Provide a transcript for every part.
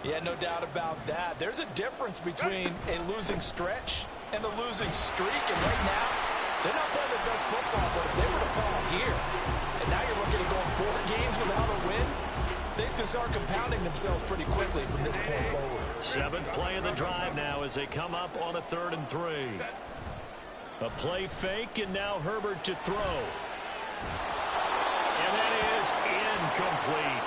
Yeah, no doubt about that. There's a difference between a losing stretch and a losing streak. And right now, they're not playing their best football, but if they were to fall here, and now you're looking at going 4 games without a win, things can start compounding themselves pretty quickly from this point forward. 7th play of the drive now as they come up on a 3rd and 3. A play fake, and now Herbert to throw. And that is incomplete.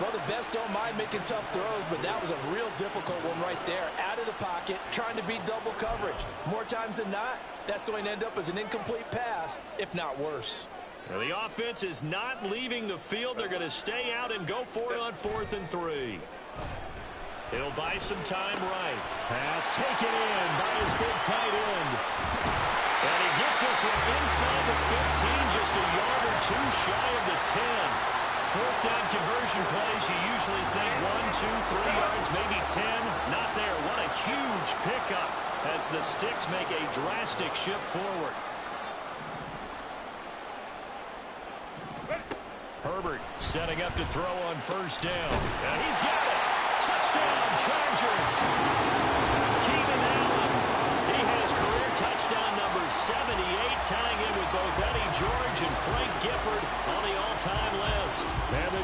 Well, the best don't mind making tough throws, but that was a real difficult one right there. Out of the pocket, trying to beat double coverage. More times than not, that's going to end up as an incomplete pass, if not worse. Well, the offense is not leaving the field. They're going to stay out and go for it on 4th and 3. He'll buy some time right. Pass taken in by his big tight end. And he gets this one inside the 15, just a yard or 2 shy of the 10. 4th down conversion plays, you usually think 1, 2, 3 yards, maybe 10. Not there. What a huge pickup as the Sticks make a drastic shift forward. Herbert setting up to throw on 1st down. And he's got it. Touchdown, Chargers. Keenan Allen. He has career touchdown number 78, tying in with both Eddie George and Frank Gifford on the all-time list. And the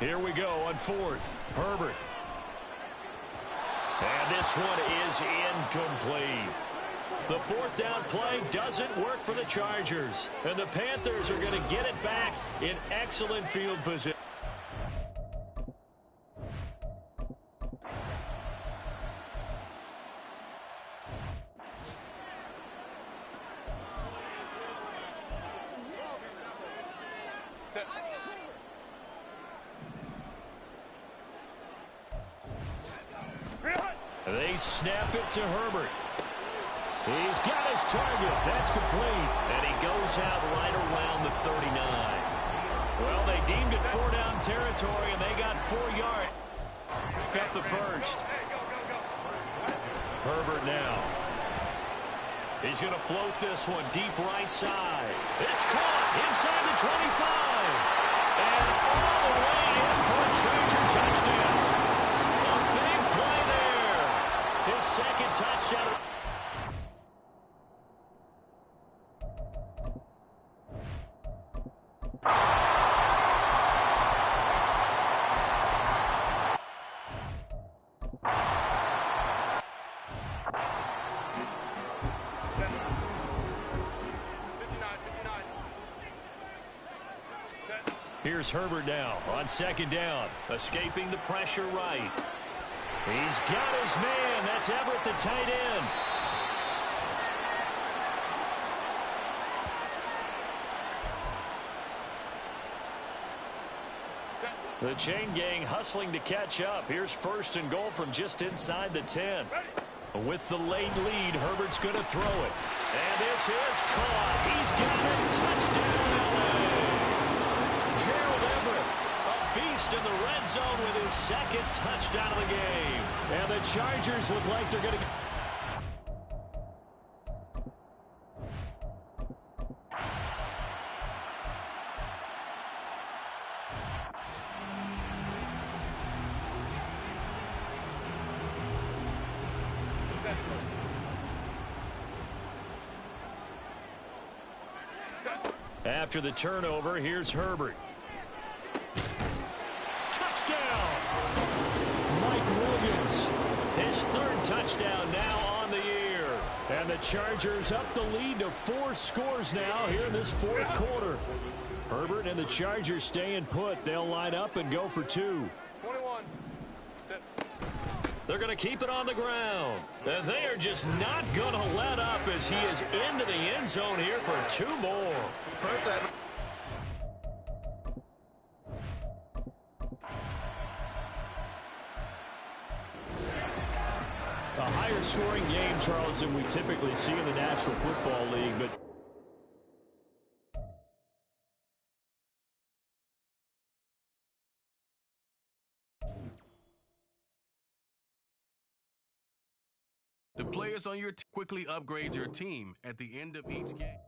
Here we go on 4th. Herbert. And this one is incomplete. The 4th down play doesn't work for the Chargers. And the Panthers are going to get it back in excellent field position. They snap it to Herbert. He's got his target. That's complete. And he goes out right around the 39. Well, they deemed it 4-down territory, and they got 4 yards. Got the 1st. Herbert now. He's going to float this one deep right side. It's caught inside the 25. And all the way in for a Charger touchdown. A big play there. His 2nd touchdown. Here's Herbert now on 2nd down, escaping the pressure right. He's got his man. That's Everett, the tight end. The chain gang hustling to catch up. Here's 1st and goal from just inside the 10. With the late lead, Herbert's going to throw it. And this is caught. He's got it. Touchdown, LA. Gerald Everett, a beast in the red zone with his 2nd touchdown of the game. And the Chargers look like they're going to... After the turnover, here's Herbert. Touchdown! Mike Williams, his 3rd touchdown now on the year. And the Chargers up the lead to 4 scores now here in this 4th quarter. Herbert and the Chargers staying put. They'll line up and go for 2. 21. They're going to keep it on the ground. And they are just not going to let up as he is into the end zone here for 2 more. First, A higher scoring game, Charles, than we typically see in the National Football League, but the players on your team quickly upgrade your team at the end of each game.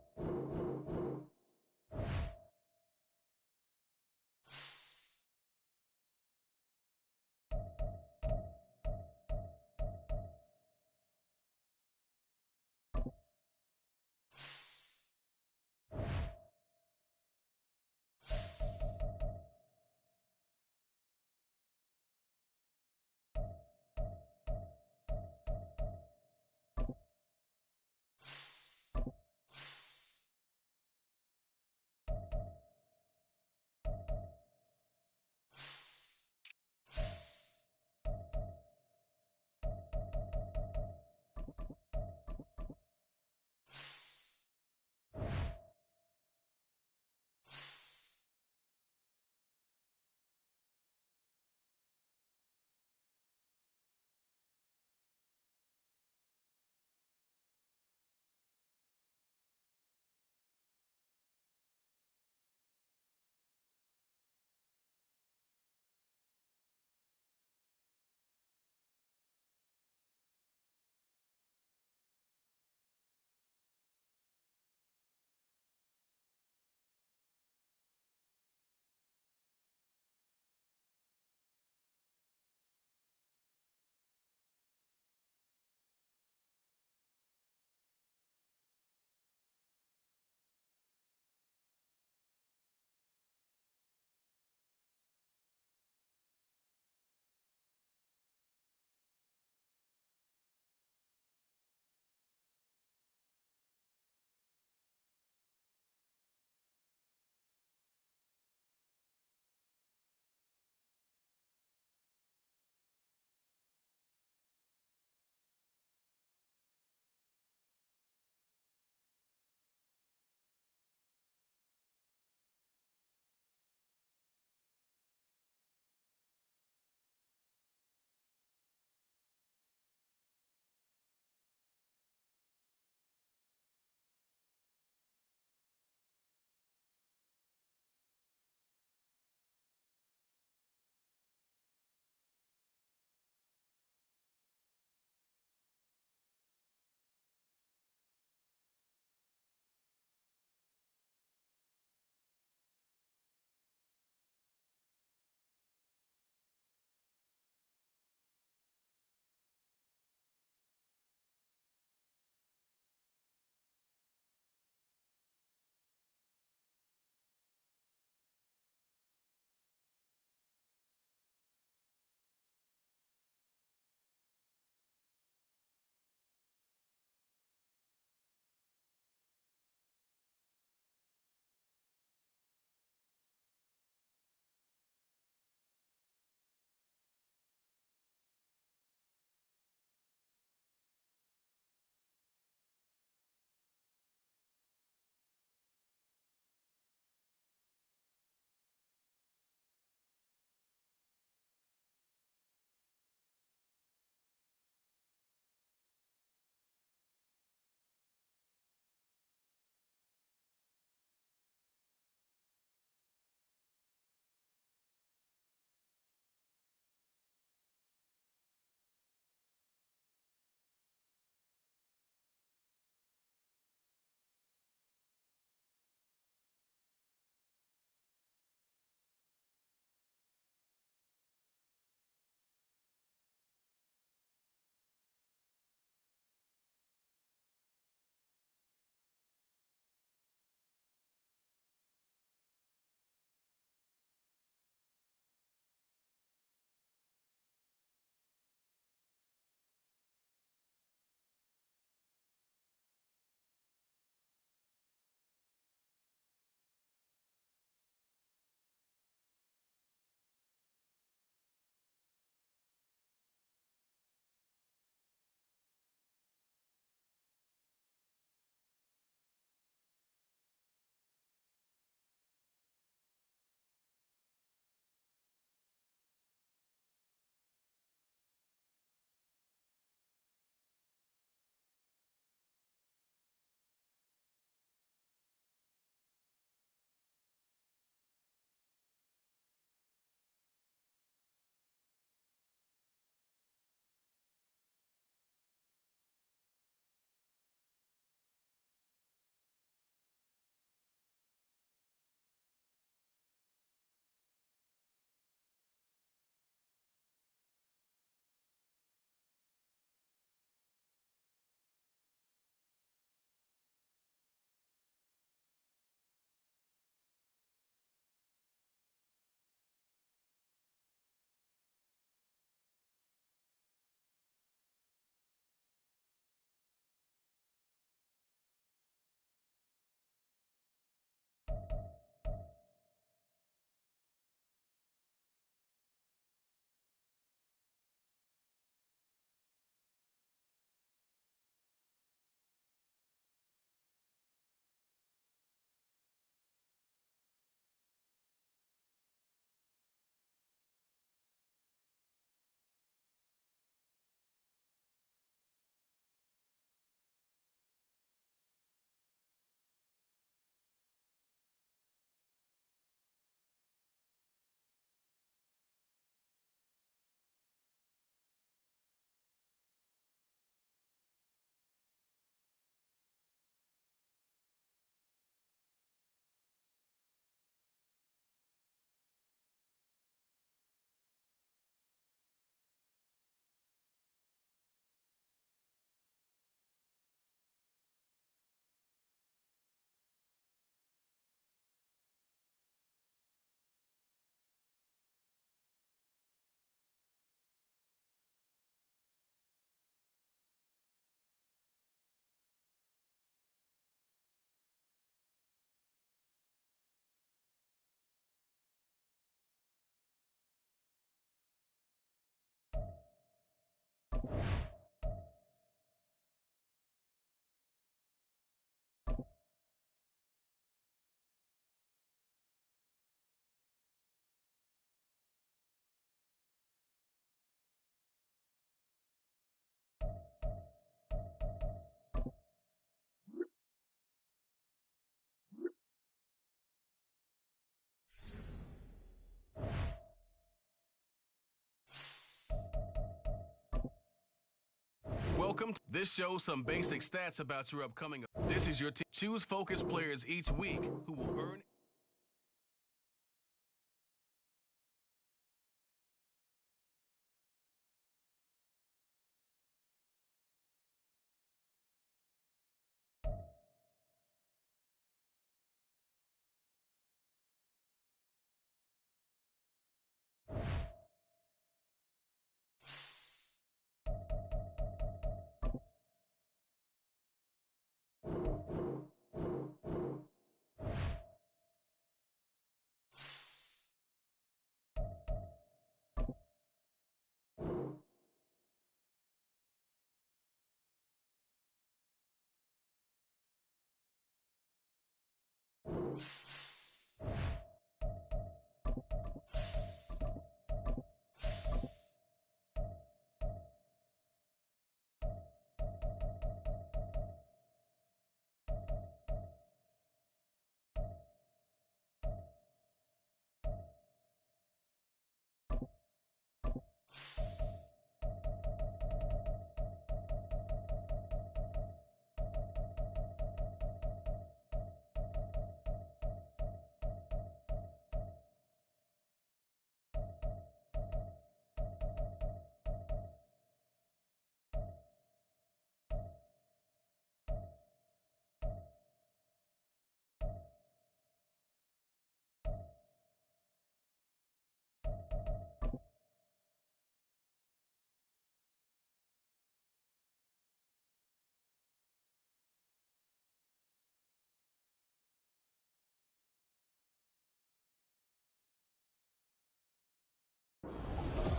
Welcome. This shows some basic stats about your upcoming. This is your team. Choose focus players each week who will earn.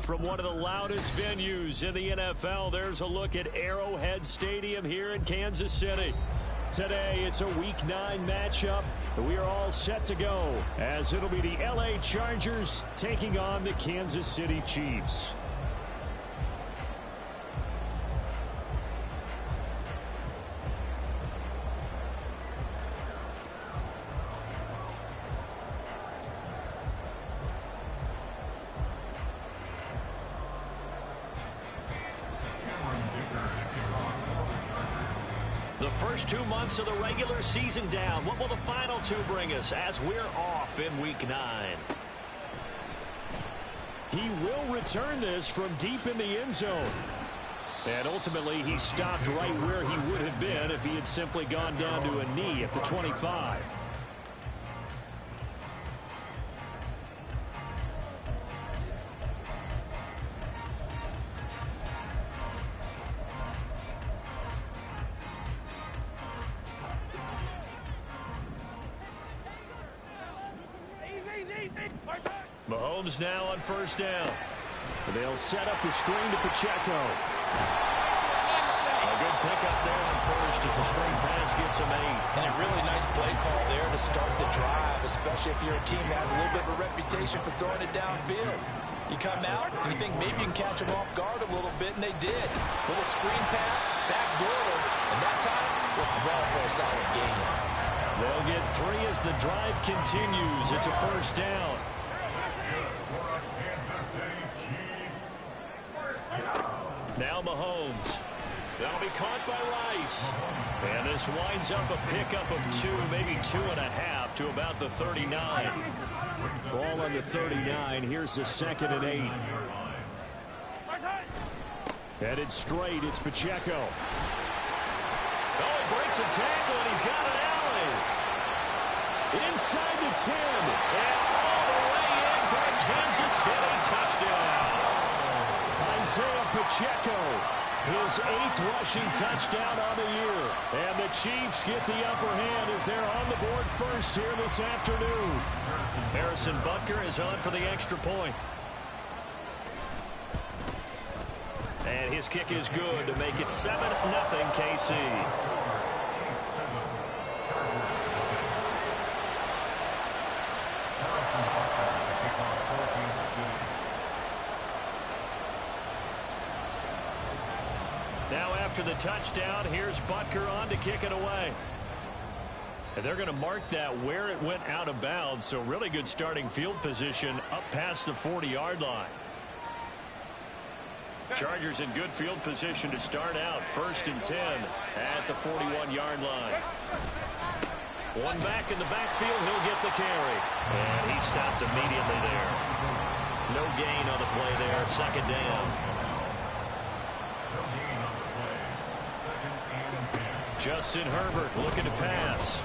From one of the loudest venues in the NFL, there's a look at Arrowhead Stadium here in Kansas City. Today, it's a Week 9 matchup. We are all set to go, as it'll be the LA Chargers taking on the Kansas City Chiefs. The first 2 months of the regular season down. What will the final 2 bring us as we're off in Week 9? He will return this from deep in the end zone. And ultimately, he stopped right where he would have been if he had simply gone down to a knee at the 25. Mahomes now on first down. They'll set up the screen to Pacheco. A good pickup there on first as the screen pass gets him 8. And a really nice play call there to start the drive, especially if you're a team that has a little bit of a reputation for throwing it downfield. You come out and you think maybe you can catch them off guard a little bit, and they did. Little screen pass, backdoor, and that time worked well for a solid gain. They'll get 3 as the drive continues. It's a first down. Now Mahomes. That'll be caught by Rice. And this winds up a pickup of 2, maybe 2.5 to about the 39. Ball on the 39. Here's the 2nd and 8. Headed straight. It's Pacheco. Oh, he breaks a tackle, and he's got an alley. Inside the 10. And all the way in for a Kansas City touchdown. Isaiah Pacheco, his 8th rushing touchdown on the year. And the Chiefs get the upper hand as they're on the board first here this afternoon. Harrison Butker is on for the extra point. And his kick is good to make it 7-0 KC. Now after the touchdown, here's Butker on to kick it away. And they're going to mark that where it went out of bounds, so really good starting field position up past the 40-yard line. Chargers in good field position to start out. 1st and 10 at the 41-yard line. One back in the backfield. He'll get the carry. And he stopped immediately there. No gain on the play there. 2nd down. Justin Herbert looking to pass.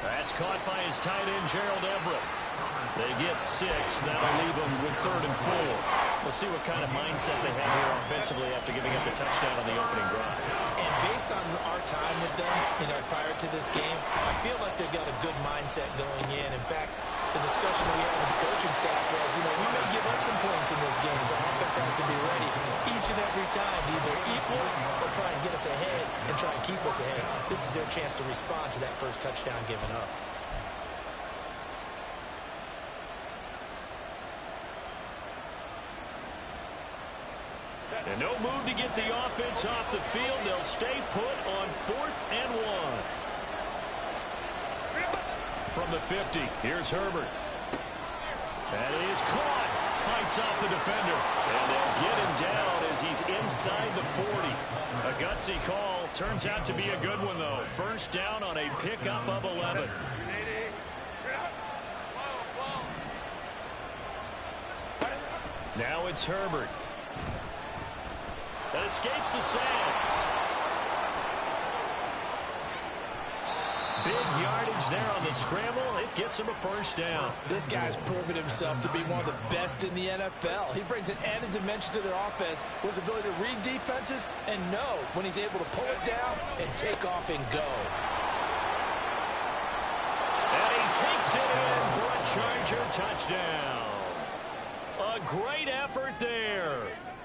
That's caught by his tight end, Gerald Everett. They get 6. That'll leave them with 3rd and 4. We'll see what kind of mindset they have here offensively after giving up the touchdown on the opening drive. And based on our time with them, prior to this game, I feel like they've got a good mindset going in. In fact, the discussion we had with the coaching staff was, we may give up some points in this game, so offense has to be ready each and every time to either equal or try and get us ahead and try and keep us ahead. This is their chance to respond to that first touchdown given up. And no move to get the offense off the field. They'll stay put on 4th and 1. From the 50, here's Herbert. That is caught. Fights off the defender. And they'll get him down as he's inside the 40. A gutsy call. Turns out to be a good one, though. 1st down on a pickup of 11. Now it's Herbert. That escapes the sand. Big yardage there on the scramble. It gets him a 1st down. This guy's proven himself to be one of the best in the NFL. He brings an added dimension to their offense with his ability to read defenses and know when he's able to pull it down and take off and go. And he takes it in for a Charger touchdown. A great effort there.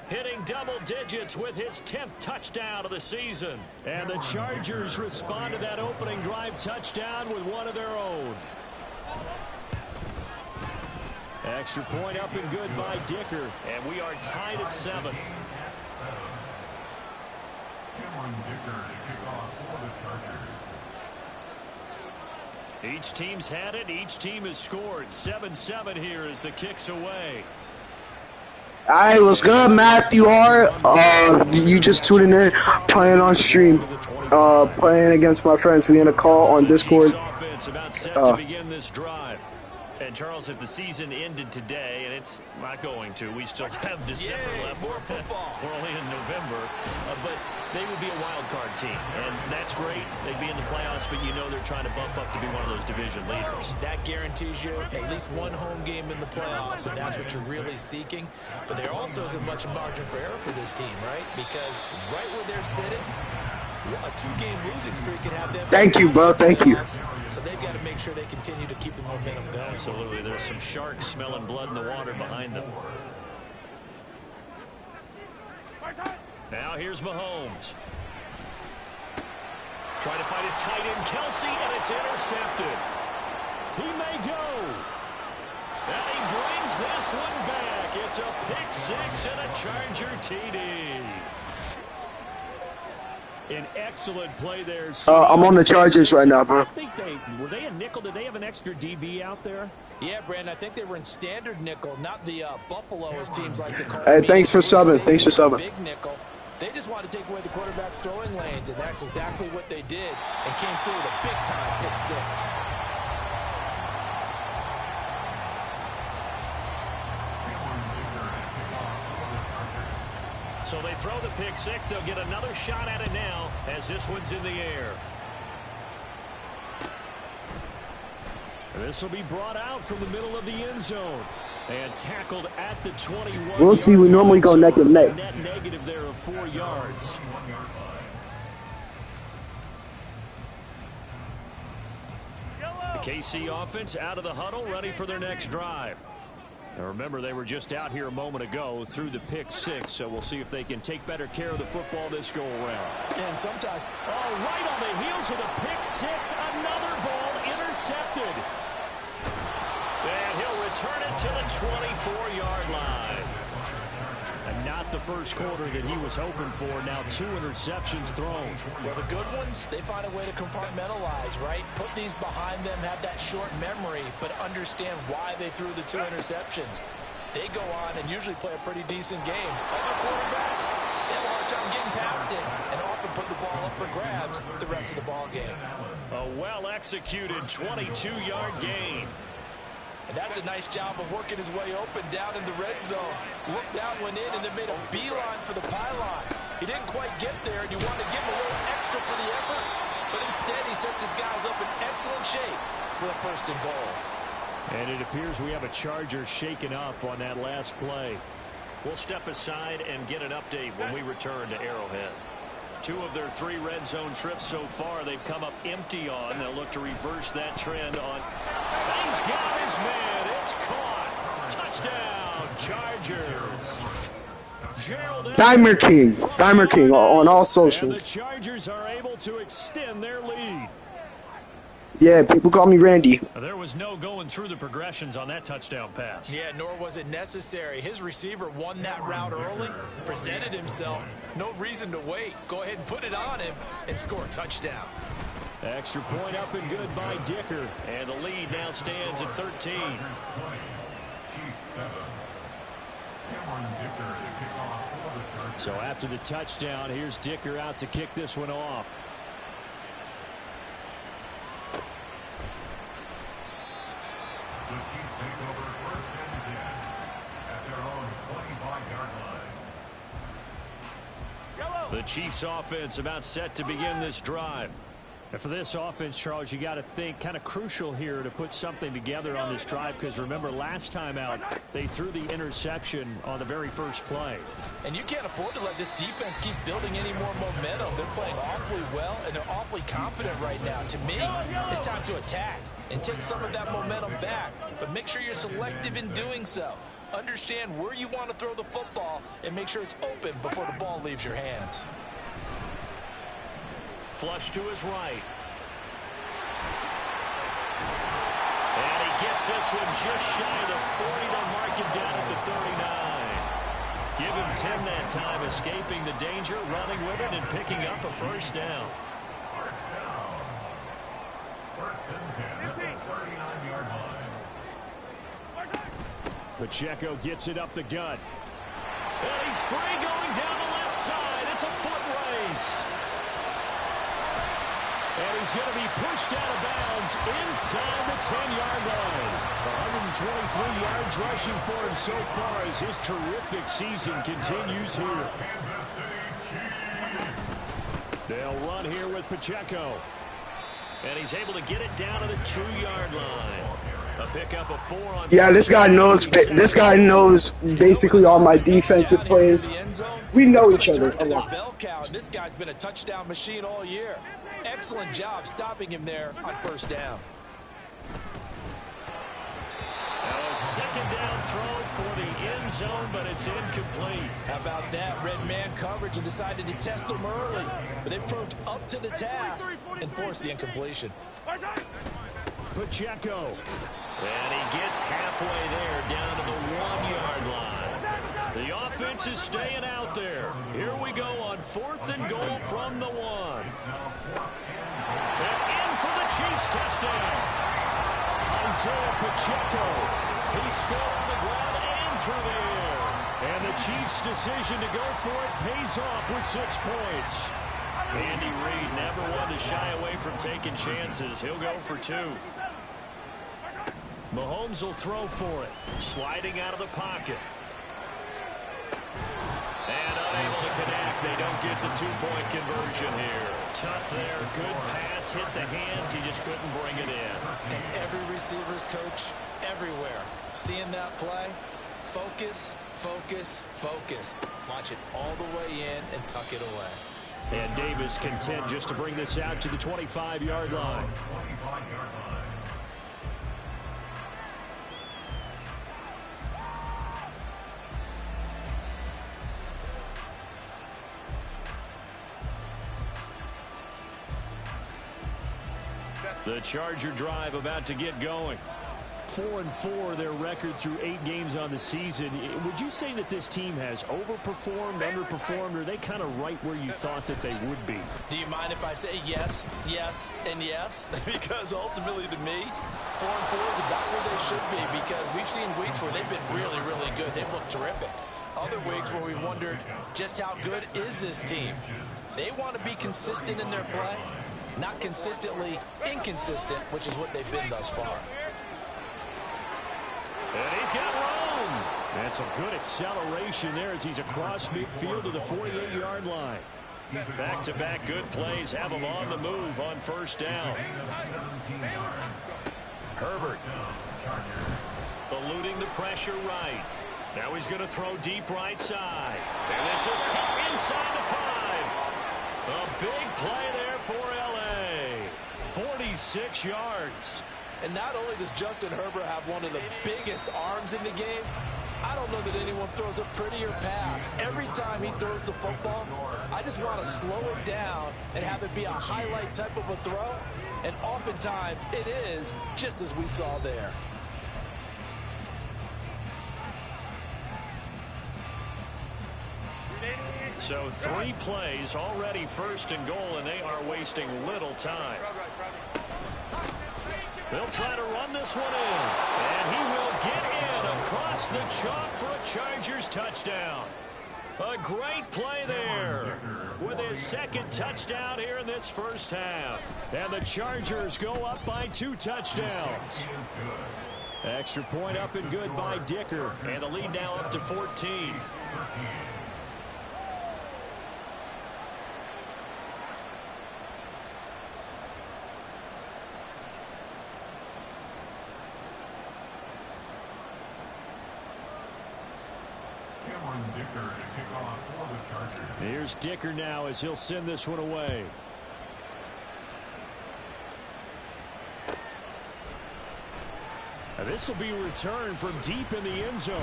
Hitting double digits with his 10th touchdown of the season. And the Chargers respond to that opening drive touchdown with one of their own. Extra point up and good by Dicker. And we are tied at 7. Each team's had it. Each team has scored. 7-7 here as the kick's away. Hey, what's good, Matthew R? You just tuning in, playing on stream, playing against my friends. We in a call on Discord. Offense about set to begin this drive. And Charles, if the season ended today, and it's not going to, we still have December left. More football. We're only in November, but they would be a wild card team, and that's great. They'd be in the playoffs, but you know they're trying to bump up to be one of those division leaders. That guarantees you at least one home game in the playoffs, and that's what you're really seeking. But there also isn't much margin for error for this team, right? Because right where they're sitting, a 2-game losing streak could have them. Thank you, bro. Thank you. So they've got to make sure they continue to keep the momentum going. Absolutely. There's some sharks smelling blood in the water behind them. Now here's Mahomes. Trying to find his tight end, Kelsey, and it's intercepted. He may go. And he brings this one back. It's a pick 6 and a Charger TD. An excellent play there. I'm on the Chargers right now, bro. I think were they a nickel? Did they have an extra DB out there? Yeah, Brandon, I think they were in standard nickel, not the Buffalo, as teams like to call it. Hey, thanks for subbing. Thanks for subbing. Big nickel. They just wanted to take away the quarterback's throwing lanes, and that's exactly what they did, and came through with a big-time pick 6. So they throw the pick 6. They'll get another shot at it now as this one's in the air. This will be brought out from the middle of the end zone and tackled at the 21. We'll see. We normally go neck and neck. Net negative there of 4 yards. The KC offense out of the huddle, ready for their next drive. Now remember, they were just out here a moment ago through the pick 6, so we'll see if they can take better care of the football this go-around. And sometimes, right on the heels of the pick 6, another ball intercepted. And he'll return it to the 24-yard line. And not the first quarter that he was hoping for. Now 2 interceptions thrown. well, the good ones, they find a way to compartmentalize, right? Put these behind them, have that short memory, but understand why they threw the 2 interceptions. they go on and usually play a pretty decent game. Other quarterbacks, they have a hard time getting past it and often put the ball up for grabs the rest of the ball game. A well-executed 22-yard gain. And that's a nice job of working his way open down in the red zone. Looked out, went in, and then made a beeline for the pylon. He didn't quite get there, and you want to give him a little extra for the effort. But instead, he sets his guys up in excellent shape for a first and goal. And it appears we have a Charger shaken up on that last play. We'll step aside and get an update when we return to Arrowhead. 2 of their 3 red zone trips so far, they've come up empty on. They'll look to reverse that trend on. He's got his man. It's caught. Touchdown, Chargers. Dimer King on all socials. And the Chargers are able to extend their lead. Yeah, people call me Randy. There was no going through the progressions on that touchdown pass. Yeah, nor was it necessary. His receiver won that route early, presented himself. No reason to wait. Go ahead and put it on him and score a touchdown. Extra point up and good by Dicker. And the lead now stands at 13. So after the touchdown, here's Dicker out to kick this one off. The Chiefs offense about set to begin this drive. And for this offense, Charles, you got to think kind of crucial here to put something together on this drive, because remember last time out they threw the interception on the very first play. And you can't afford to let this defense keep building any more momentum. They're playing awfully well and they're awfully confident right now. To me, it's time to attack and take some of that momentum back, but make sure you're selective in doing so. Understand where you want to throw the football and make sure it's open before the ball leaves your hands. Flush to his right. And he gets this one just shy of the 40. They'll mark him down at the 39. Give him 10 that time, escaping the danger, running with it, and picking up a first down. First and 10 at the 39-yard line. Pacheco gets it up the gut. And he's free going down the left side. It's a foot race. And he's going to be pushed out of bounds inside the 10-yard line. 123 yards rushing for him so far as his terrific season continues here. They'll run here with Pacheco. And he's able to get it down to the 2-yard line. A pickup of 4 on. Yeah, this guy knows basically all my defensive plays. We know each other a lot. This guy's been a touchdown machine all year. Excellent job stopping him there on first down. A second down throw for the end zone, but it's incomplete. How about that? Red man coverage and decided to test him early, but it proved up to the task and forced the incompletion. Pacheco. And he gets halfway there, down to the 1-yard line. The offense is staying out there. Here we go on 4th and goal from the 1. And in for the Chiefs touchdown. Isaiah Pacheco. He scored on the ground and through the air. And the Chiefs' decision to go for it pays off with 6 points. Andy Reid never wanted to shy away from taking chances. He'll go for 2. Mahomes will throw for it. Sliding out of the pocket. And unable to connect. They don't get the 2-point conversion here. Tough there. Good pass. Hit the hands. He just couldn't bring it in. And every receiver's coach everywhere. Seeing that play, focus, focus, focus. Watch it all the way in and tuck it away. And Davis content just to bring this out to the 25-yard line. The Charger drive about to get going. 4-4, their record through 8 games on the season. Would you say that this team has overperformed, underperformed, or are they kind of right where you thought that they would be? Do you mind if I say yes, yes, and yes? Because ultimately to me, 4-4 is about where they should be, because we've seen weeks where they've been really, really good. They've looked terrific. Other weeks where we wondered just how good is this team. They want to be consistent in their play, not consistently inconsistent, which is what they've been thus far. And he's got room. That's a good acceleration there as he's across midfield to the 48-yard line. Back-to-back good plays have him on the move on first down. Herbert eluding the pressure right. Now he's going to throw deep right side. And this is caught inside the 5. A big play there for L.A. 46 yards. And not only does Justin Herbert have one of the biggest arms in the game, I don't know that anyone throws a prettier pass. Every time he throws the football, I just want to slow it down and have it be a highlight type of a throw. And oftentimes it is, just as we saw there. So 3 plays already first and goal, and they are wasting little time. They'll try to run this one in. And he will get in across the chalk for a Chargers touchdown. A great play there with his second touchdown here in this first half. And the Chargers go up by 2 touchdowns. Extra point up and good by Dicker. And the lead now up to 14. Here's Dicker now as he'll send this one away. Now this will be returned from deep in the end zone.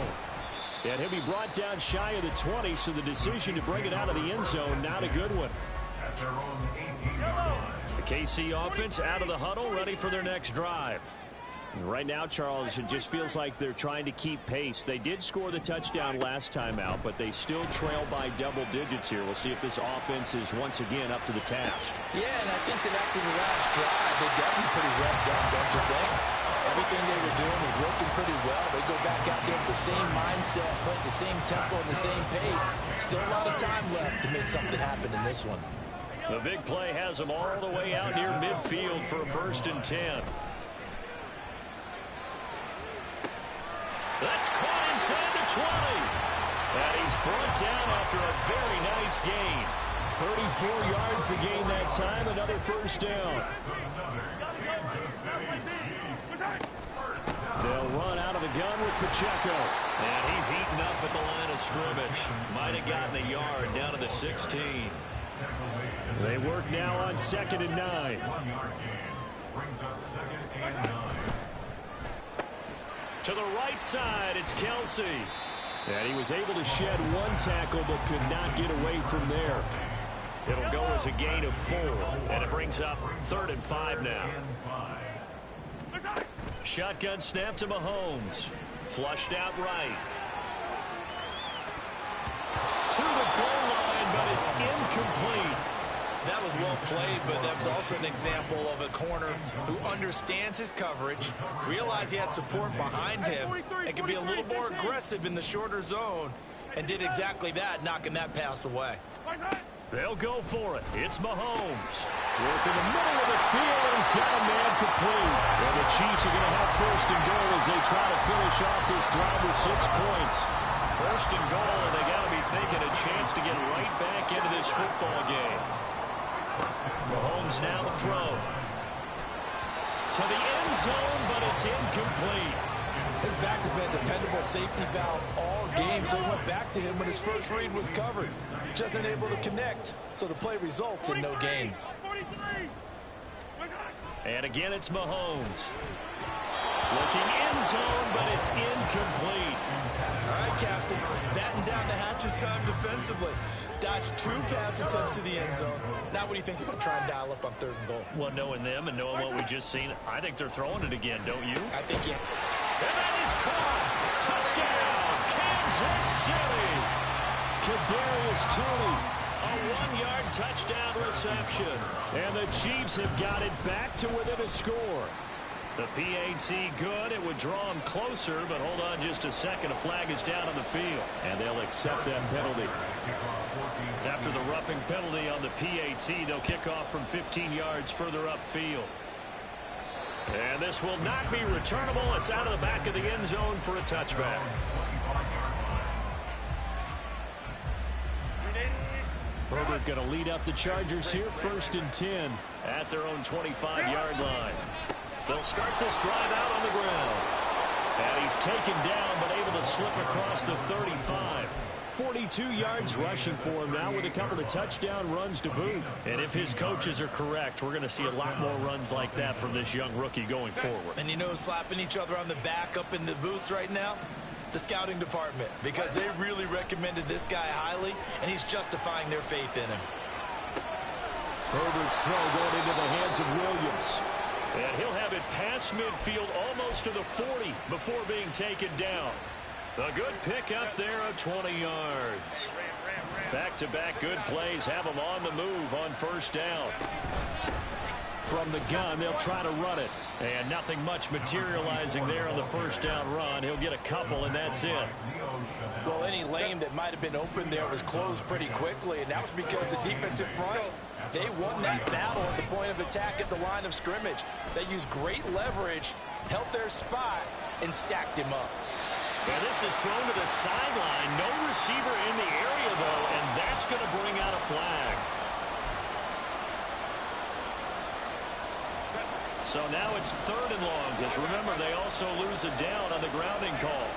And he'll be brought down shy of the 20, so the decision to bring it out of the end zone, not a good one. The KC offense out of the huddle, ready for their next drive. Right now, Charles, it just feels like they're trying to keep pace. They did score the touchdown last time out, but they still trail by double digits here. We'll see if this offense is once again up to the task. Yeah, and I think that after the last drive, they got me pretty revved up, don't you think? Everything they were doing was working pretty well. They go back out there with the same mindset, put the same tempo and the same pace. Still a lot of time left to make something happen in this one. The big play has them all the way out near midfield for a 1st and 10. That's caught inside the 20. And he's brought down after a very nice gain. 34 yards to gain that time, another first down. They'll run out of the gun with Pacheco. And he's eaten up at the line of scrimmage. Might have gotten a yard down to the 16. They work now on 2nd and 9. To the right side, it's Kelsey. And he was able to shed 1 tackle, but could not get away from there. It'll go as a gain of 4, and it brings up 3rd and 5 now. Shotgun snap to Mahomes. Flushed out right. To the goal line, but it's incomplete. That was well played, but that was also an example of a corner who understands his coverage, realized he had support behind him, and could be a little more aggressive in the shorter zone, and did exactly that, knocking that pass away. They'll go for it. It's Mahomes. Work in the middle of the field, and he's got a man complete. And the Chiefs are going to have 1st and goal as they try to finish off this drive with 6 points. 1st and goal, and they got to be thinking a chance to get right back into this football game. Mahomes now to throw. To the end zone, but it's incomplete. His back has been a dependable safety valve all game, so he went back to him when his first read was covered. Just unable to connect, so the play results in no gain. And again, it's Mahomes. Looking end zone, but it's incomplete. All right, Captain. It's batten down the hatches time defensively. Dodged 2 pass attempts to the end zone. Now what do you think they're going to try and dial up on 3rd and goal? Well, knowing them and knowing what we just seen, I think they're throwing it again, don't you? I think, yeah. And that is caught. Touchdown, Kansas City. Kadarius Toney, a 1-yard touchdown reception. And the Chiefs have got it back to within a score. The PAT good. It would draw them closer, but hold on just a second. A flag is down on the field, and they'll accept that penalty. After the roughing penalty on the PAT, they'll kick off from 15 yards further upfield. And this will not be returnable. It's out of the back of the end zone for a touchback. Herbert going to lead up the Chargers here, 1st and 10 at their own 25-yard line. They'll start this drive out on the ground. And he's taken down, but able to slip across the 35. 42 yards rushing for him now with a couple of touchdown runs to boot. And if his coaches are correct, we're going to see a lot more runs like that from this young rookie going forward. And you know, slapping each other on the back up in the boots right now? The scouting department, because they really recommended this guy highly, and he's justifying their faith in him. Herbert's throw going into the hands of Williams. And he'll have it past midfield almost to the 40 before being taken down. A good pick up there of 20 yards. Back-to-back good plays have him on the move on 1st down. From the gun, they'll try to run it. And nothing much materializing there on the 1st down run. He'll get a couple, and that's it. Well, any lane that might have been open there was closed pretty quickly, and that was because the defensive front, they won that battle at the point of attack at the line of scrimmage. They used great leverage, held their spot, and stacked him up. And this is thrown to the sideline. No receiver in the area, though, and that's going to bring out a flag. So now it's 3rd and long, because remember, they also lose a down on the grounding call.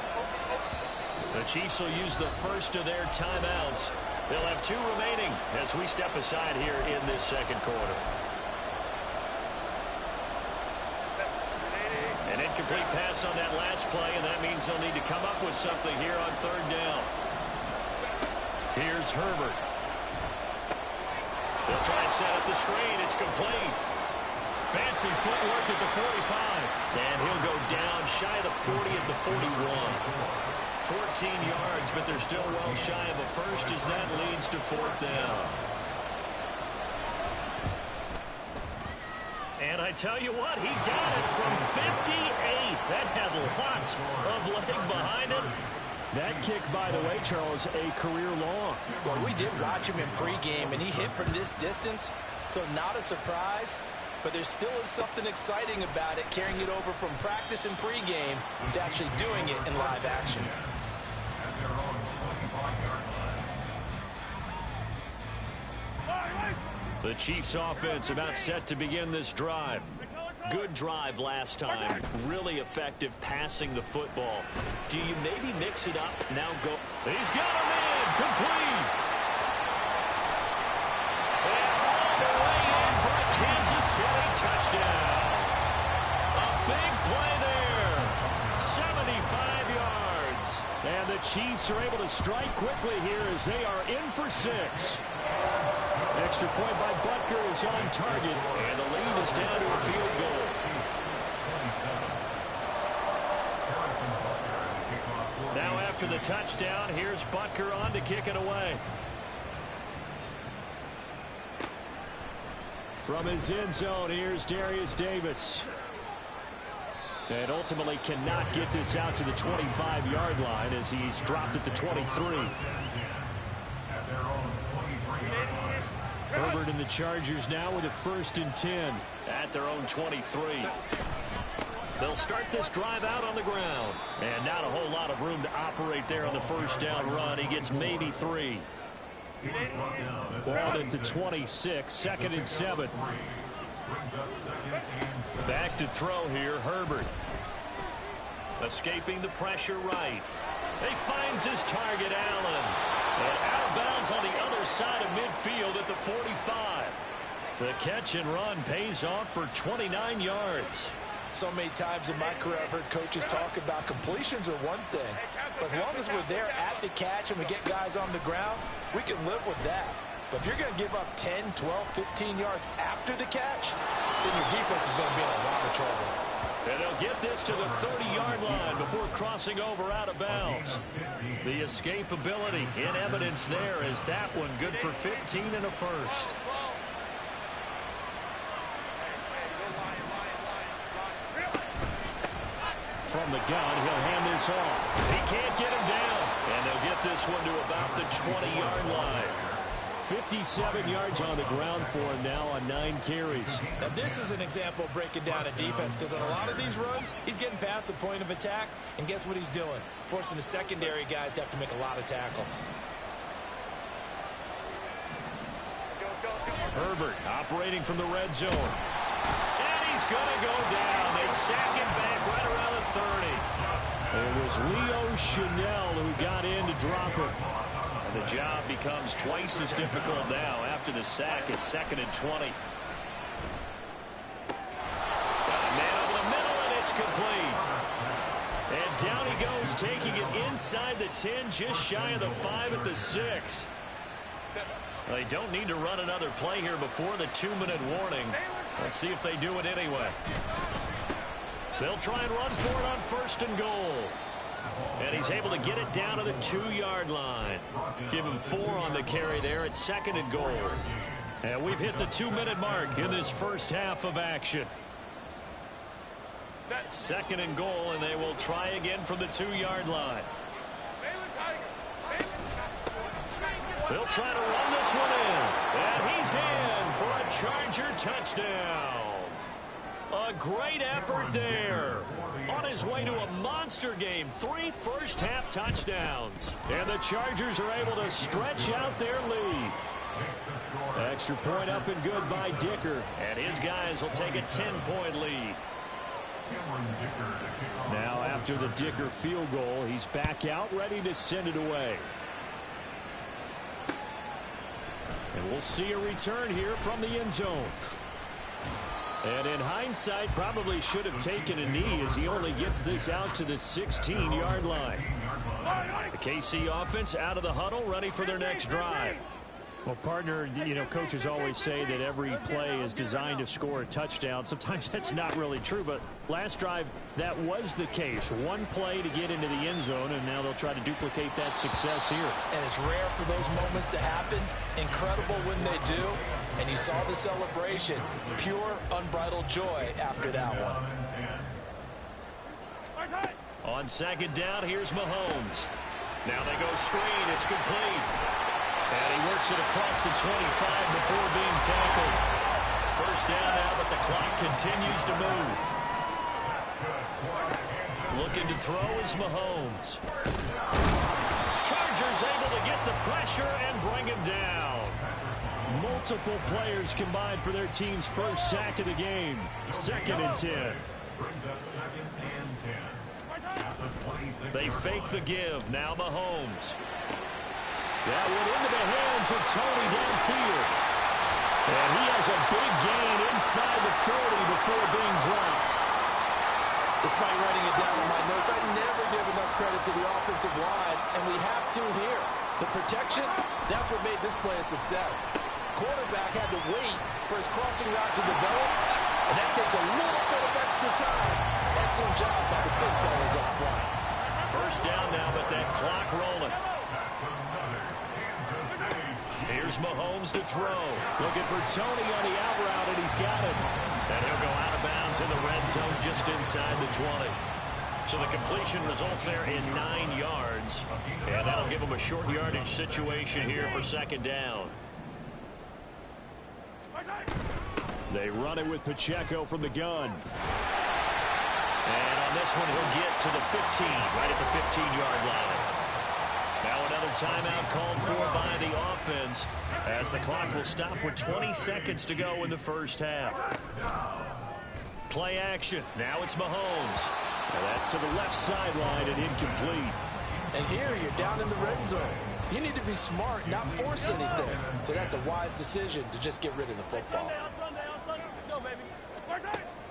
The Chiefs will use the first of their timeouts. They'll have 2 remaining as we step aside here in this 2nd quarter. An incomplete pass on that last play, and that means they'll need to come up with something here on 3rd down. Here's Herbert. They'll try and set up the screen. It's complete. Fancy footwork at the 45. And he'll go down shy of the 40 at the 41. 14 yards, but they're still well shy of a first as that leads to 4th down. And I tell you what, he got it from 58. That had lots of leg behind it. That kick, by the way, Charles, a career long. Well, we did watch him in pregame, and he hit from this distance, so not a surprise. But there still is something exciting about it, carrying it over from practice and pregame to actually doing it in live action. The Chiefs offense about set to begin this drive. Good drive last time. Really effective passing the football. Do you maybe mix it up? Now go. He's got him in. Complete. And all the way in for a Kansas City touchdown. A big play there. 75 yards. And the Chiefs are able to strike quickly here as they are in for 6. Extra point by Butker is on target, and the lead is down to a field goal. Now after the touchdown, here's Butker on to kick it away. From his end zone, here's Darius Davis. And ultimately cannot get this out to the 25-yard line as he's dropped at the 23. Herbert and the Chargers now with a 1st and 10 at their own 23. They'll start this drive out on the ground. And not a whole lot of room to operate there on the 1st down run. He gets maybe 3. Ball at the 26, 2nd and 7. Back to throw here, Herbert. Escaping the pressure right. He finds his target, Allen. And out of bounds on the other side of midfield at the 45. The catch and run pays off for 29 yards. So many times in my career I've heard coaches talk about completions are one thing, but as long as we're there at the catch and we get guys on the ground, we can live with that. But if you're going to give up 10, 12, 15 yards after the catch, then your defense is going to be in a lot of trouble. And they'll get this to the 30-yard line before crossing over out of bounds. The escapability in evidence there is that one good for 15 and a first. From the gun, he'll hand this off. He can't get him down. And they'll get this one to about the 20-yard line. 57 yards on the ground for him now on 9 carries. Now this is an example of breaking down a defense, because on a lot of these runs, he's getting past the point of attack, and guess what he's doing? Forcing the secondary guys to have to make a lot of tackles. Herbert operating from the red zone. And he's going to go down. They sack him back right around the 30. It was Leo Chanel who got in to drop him. And the job becomes twice as difficult now after the sack. It's 2nd and 20. Got a man over the middle, and it's complete. And down he goes, taking it inside the 10, just shy of the 5 at the 6. They don't need to run another play here before the 2-minute warning. Let's see if they do it anyway. They'll try and run for it on 1st and goal. And he's able to get it down to the 2-yard line. Give him 4 on the carry there at 2nd and goal. And we've hit the 2-minute mark in this first half of action. 2nd and goal, and they will try again from the 2-yard line. They'll try to run this one in. And he's in for a Charger touchdown. A great effort there. On his way to a monster game. 3 first-half touchdowns. And the Chargers are able to stretch out their lead. Extra point up and good by Dicker. And his guys will take a 10-point lead. Now after the Dicker field goal, he's back out ready to send it away. And we'll see a return here from the end zone. And in hindsight, probably should have taken a knee as he only gets this out to the 16-yard line. The KC offense out of the huddle, ready for their next drive. Well, partner, you know, coaches always say that every play is designed to score a touchdown. Sometimes that's not really true, but last drive, that was the case. One play to get into the end zone, and now they'll try to duplicate that success here. And it's rare for those moments to happen. Incredible when they do. And you saw the celebration. Pure, unbridled joy after that one. On 2nd down, here's Mahomes. Now they go screen. It's complete. And he works it across the 25 before being tackled. First down now, but the clock continues to move. Looking to throw is Mahomes. Chargers able to get the pressure and bring him down. Multiple players combined for their team's first sack of the game. 2nd and 10. They fake the give. Now Mahomes. That went into the hands of Tony downfield. And he has a big gain inside the 40 before being dropped. Despite writing it down in my notes, I never give enough credit to the offensive line, and we have to here. The protection, that's what made this play a success. Quarterback had to wait for his crossing route to develop, and that takes a little bit of extra time. Excellent job by the big fellas up front. First down now, but that clock rolling. Here's Mahomes to throw. Looking for Tony on the out route, and he's got it. And he'll go out of bounds in the red zone just inside the 20. So the completion results there in 9 yards. And that'll give him a short yardage situation here for 2nd down. They run it with Pacheco from the gun. And on this one, he'll get to the 15, right at the 15-yard line. Now another timeout called for by the offense as the clock will stop with 20 seconds to go in the first half. Play action. Now it's Mahomes. And that's to the left sideline and incomplete. And here you're down in the red zone. You need to be smart, not force anything. So that's a wise decision to just get rid of the football.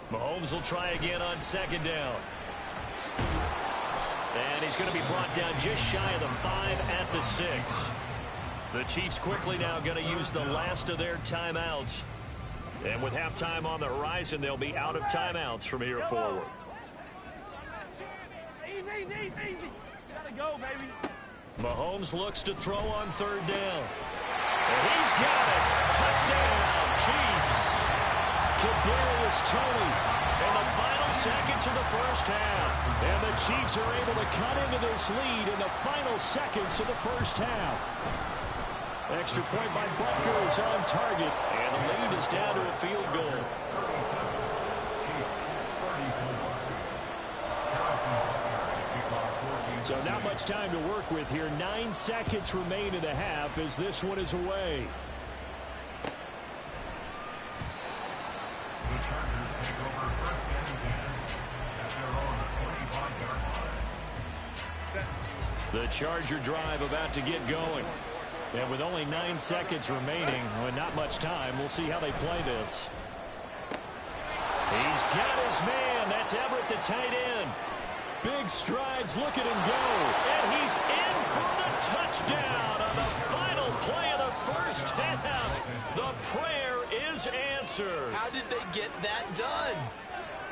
Mahomes will try again on 2nd down. And he's going to be brought down just shy of the 5 at the 6. The Chiefs quickly now going to use the last of their timeouts. And with halftime on the horizon, they'll be out of timeouts from here forward. Gotta go, baby. Mahomes looks to throw on third down. And he's got it. Touchdown, Chiefs. Kadarius Toney in the final seconds of the first half. And the Chiefs are able to cut into this lead in the final seconds of the first half. Extra point by Butker is on target. And the lead is down to a field goal. So not much time to work with here. 9 seconds remain in the half as this one is away. The Chargers take over first and 10 at their own 25-yard line. The Charger drive about to get going. And with only 9 seconds remaining, with not much time, we'll see how they play this. He's got his man. That's Everett, the tight end. Big strides, look at him go. And he's in for the touchdown on the final play of the first half. The prayer is answered. How did they get that done?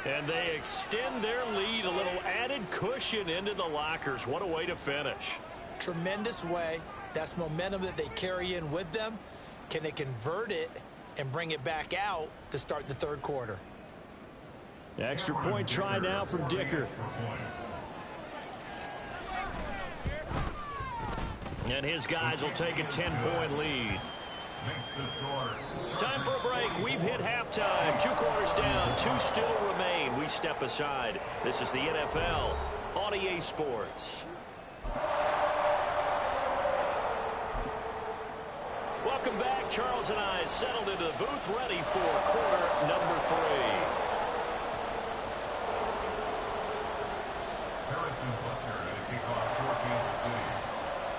And they extend their lead, a little added cushion into the lockers. What a way to finish. Tremendous way. That's momentum that they carry in with them. Can they convert it and bring it back out to start the third quarter? Extra point try now from Dicker. And his guys will take a 10-point lead. Time for a break. We've hit halftime. 2 quarters down. 2 still remain. We step aside. This is the NFL on EA Sports. Welcome back. Charles and I settled into the booth, ready for quarter number 3.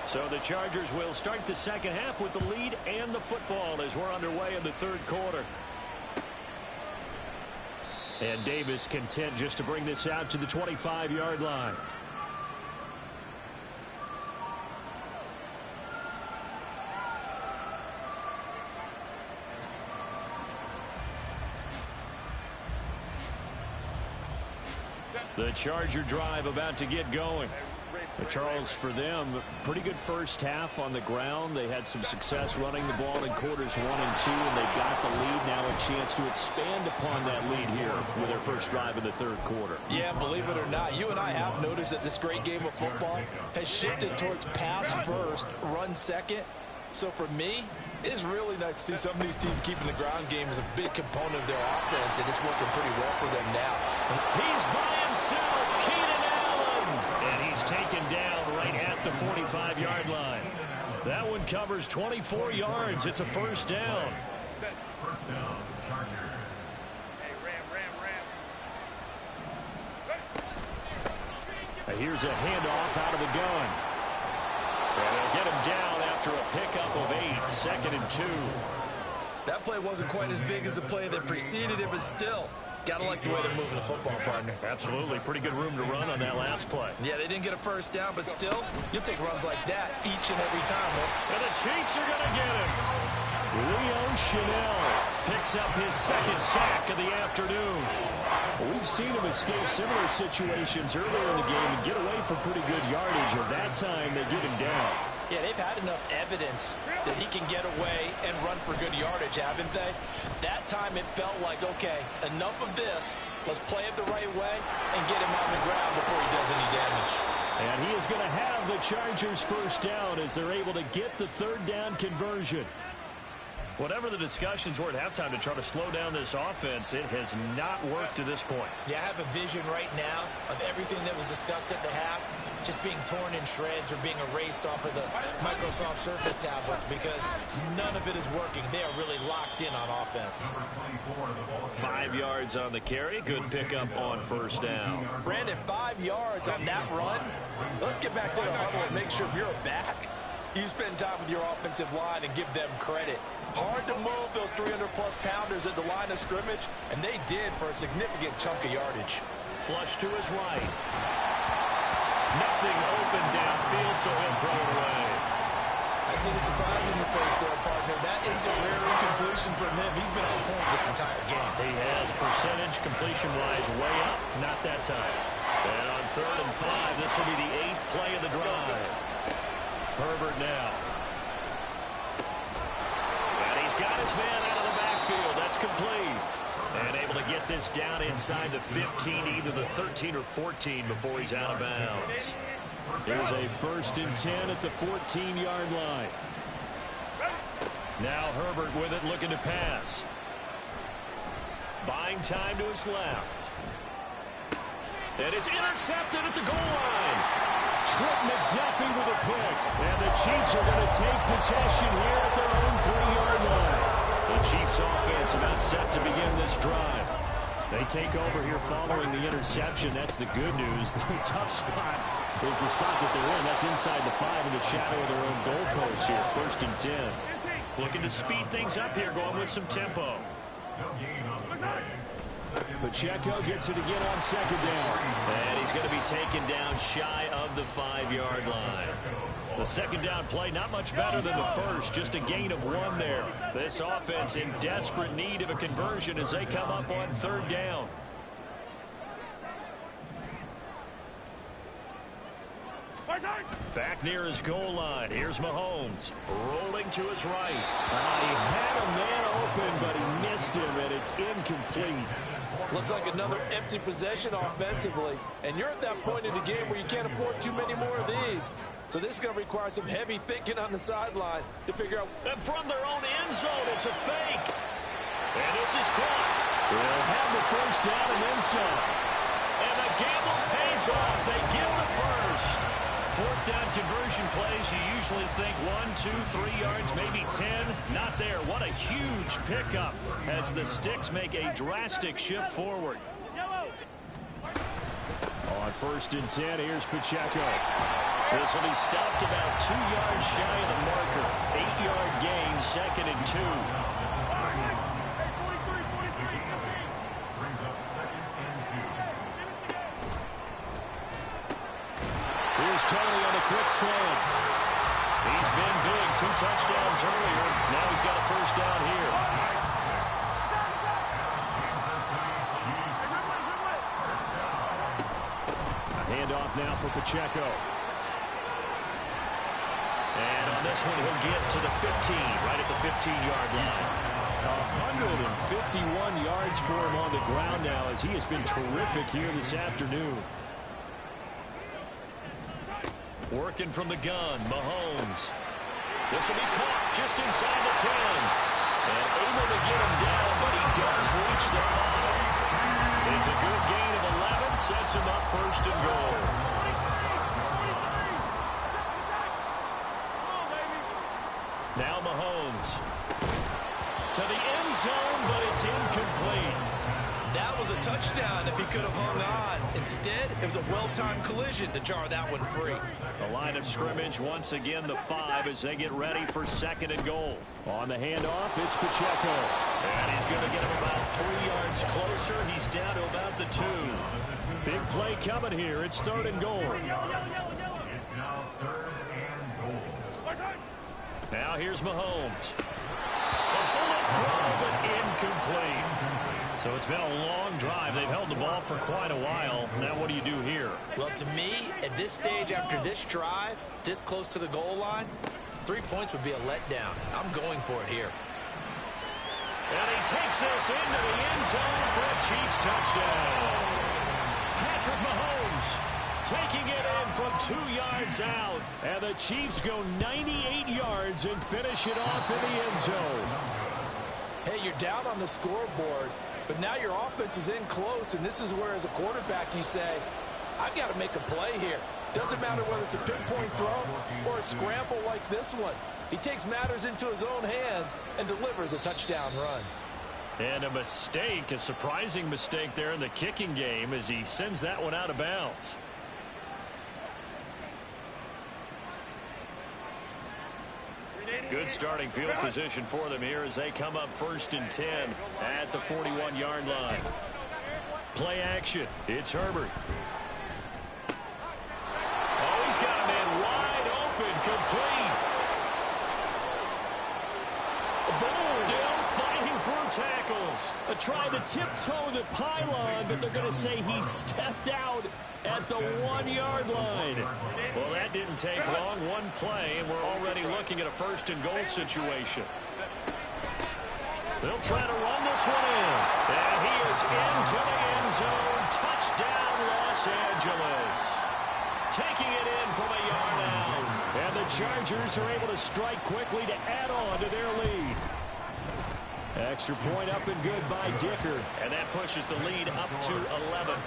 So the Chargers will start the second half with the lead and the football as we're underway in the third quarter. And Davis content just to bring this out to the 25-yard line. The Charger drive about to get going. But Charles, for them, pretty good first half on the ground. They had some success running the ball in quarters 1 and 2, and they've got the lead. Now a chance to expand upon that lead here with their first drive in the third quarter. Yeah, believe it or not, you and I have noticed that this great game of football has shifted towards pass first, run second. So for me, it's really nice to see some of these teams keeping the ground game as a big component of their offense, and it's working pretty well for them now. He's by himself, Keenan Allen. And he's taken down right at the 45-yard line. That one covers 24 yards. It's a first down. First down, Chargers. Here's a handoff out of the gun. And they'll get him down after a pickup of 8, 2nd and 2. That play wasn't quite as big as the play that preceded it, but still, gotta like the way they're moving the football, partner. Absolutely. Pretty good room to run on that last play. Yeah, they didn't get a first down, but still, you'll take runs like that each and every time, man. And the Chiefs are going to get him. Leo Chanel picks up his second sack of the afternoon. Well, we've seen him escape similar situations earlier in the game and get away from pretty good yardage. And that time, they get him down. Yeah, they've had enough evidence that he can get away and run for good yardage, haven't they? That time it felt like, okay, enough of this. Let's play it the right way and get him on the ground before he does any damage. And he is going to have the Chargers first down as they're able to get the third down conversion. Whatever the discussions were at halftime to try to slow down this offense, it has not worked to this point. Yeah, I have a vision right now of everything that was discussed at the half just being torn in shreds or being erased off of the Microsoft Surface tablets because none of it is working. They are really locked in on offense. 5 yards on the carry. Good pickup on first down. Brandon, 5 yards on that run. Let's get back to the huddle and make sure you're back. You spend time with your offensive line and give them credit. Hard to move those 300-plus pounders at the line of scrimmage, and they did for a significant chunk of yardage. Flush to his right. Nothing open downfield, so he'll throw it away. I see the surprise in your face there, partner. That is a rare incompletion from him. He's been on point this entire game. He has percentage completion-wise way up. Not that time. And on 3rd and 5. This will be the 8th play of the drive. Herbert now. And he's got his man out of the backfield. That's complete. And able to get this down inside the 15, either the 13 or 14 before he's out of bounds. Here's a 1st and 10 at the 14-yard line. Now Herbert with it, looking to pass. Buying time to his left. And it's intercepted at the goal line. Trip McDuffie with a pick. And the Chiefs are going to take possession here at their own 3-yard line. The Chiefs offense about set to begin this drive. They take over here following the interception. That's the good news. The tough spot is the spot that they're in. That's inside the 5 in the shadow of their own goalpost here. 1st and 10. Looking to speed things up here, going with some tempo. Pacheco gets it again on 2nd down. And he's going to be taken down shy of the 5-yard line. The 2nd down play, not much better than the first, just a gain of 1 there. This offense in desperate need of a conversion as they come up on 3rd down. Back near his goal line. Here's Mahomes rolling to his right. He had a man open, but he missed him, and it's incomplete. Looks like another empty possession offensively. And you're at that point in the game where you can't afford too many more of these. So this is going to require some heavy thinking on the sideline to figure out. And from their own end zone, it's a fake. And this is caught. They'll have the 1st down and then some. And the gamble pays off. They get the 1st. 4th down conversion plays, you usually think 1, 2, 3 yards, maybe 10. Not there. What a huge pickup as the Sticks make a drastic shift forward. On 1st and 10, here's Pacheco. This will be stopped about 2 yards shy of the marker. 8-yard gain, 2nd and 2. Here's Tony on the quick slant. He's been big. 2 touchdowns earlier. Now he's got a 1st down here. Handoff now for Pacheco. And on this one, he'll get to the 15, right at the 15-yard line. 151 yards for him on the ground now as he has been terrific here this afternoon. Working from the gun, Mahomes. This will be caught just inside the 10. And able to get him down, but he does reach the 5. It's a good gain of 11, sets him up 1st and goal. Now Mahomes. To the end zone, but it's incomplete. That was a touchdown if he could have hung on. Instead, it was a well-timed collision to jar that one free. The line of scrimmage, once again, the 5 as they get ready for 2nd and goal. On the handoff, it's Pacheco. And he's going to get him about 3 yards closer. He's down to about the 2. Big play coming here. It's 3rd and goal. It's now 3rd and goal. Now here's Mahomes. A bullet throw, but incomplete. So it's been a long drive. They've held the ball for quite a while. Now what do you do here? Well, to me, at this stage after this drive, this close to the goal line, 3 points would be a letdown. I'm going for it here. And he takes this into the end zone for a Chiefs touchdown. Patrick Mahomes taking it in from 2 yards out. And the Chiefs go 98 yards and finish it off in the end zone. Hey, you're down on the scoreboard, but now your offense is in close, and this is where, as a quarterback, you say, I've got to make a play here. Doesn't matter whether it's a pinpoint throw or a scramble like this one. He takes matters into his own hands and delivers a touchdown run. And a mistake, a surprising mistake there in the kicking game as he sends that one out of bounds. Good starting field position for them here as they come up 1st and 10 at the 41-yard line. Play action. It's Herbert. Oh, he's got a man wide open, complete. Still fighting for tackles. Trying to tiptoe the pylon, but they're going to say he stepped out at the 1-yard line. Well, that didn't take long. One play, and we're already looking at a first-and-goal situation. They'll try to run this one in. And he is into the end zone. Touchdown, Los Angeles. Taking it in from a yard out. And the Chargers are able to strike quickly to add on to their lead. Extra point up and good by Dicker. And that pushes the lead up to 11.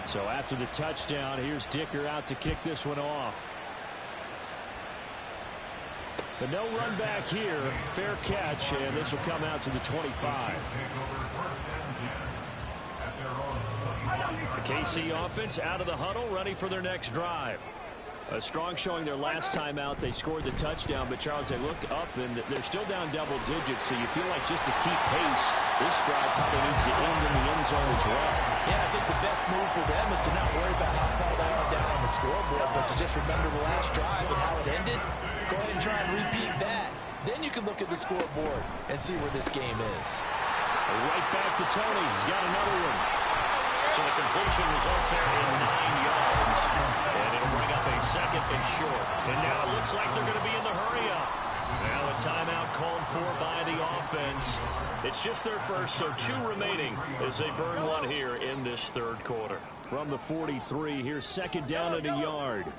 So after the touchdown, here's Dicker out to kick this one off. But no run back here. Fair catch, and this will come out to the 25. The KC offense out of the huddle, ready for their next drive. A strong showing their last time out. They scored the touchdown, but Charles, they look up, and they're still down double digits, so you feel like just to keep pace, this drive probably needs to end in the end zone as well. Yeah, I think the best move for them is to not worry about how far they are down on the scoreboard, but to just remember the last drive and how it ended. Go ahead and try and repeat that. Then you can look at the scoreboard and see where this game is. Right back to Tony. He's got another one. So the completion results there in 9 yards. And it'll bring up a second and short. And now it looks like they're going to be in the hurry-up. Now a timeout called for by the offense. It's just their first, so 2 remaining as they burn one here in this third quarter. From the 43, here's second down and a yard.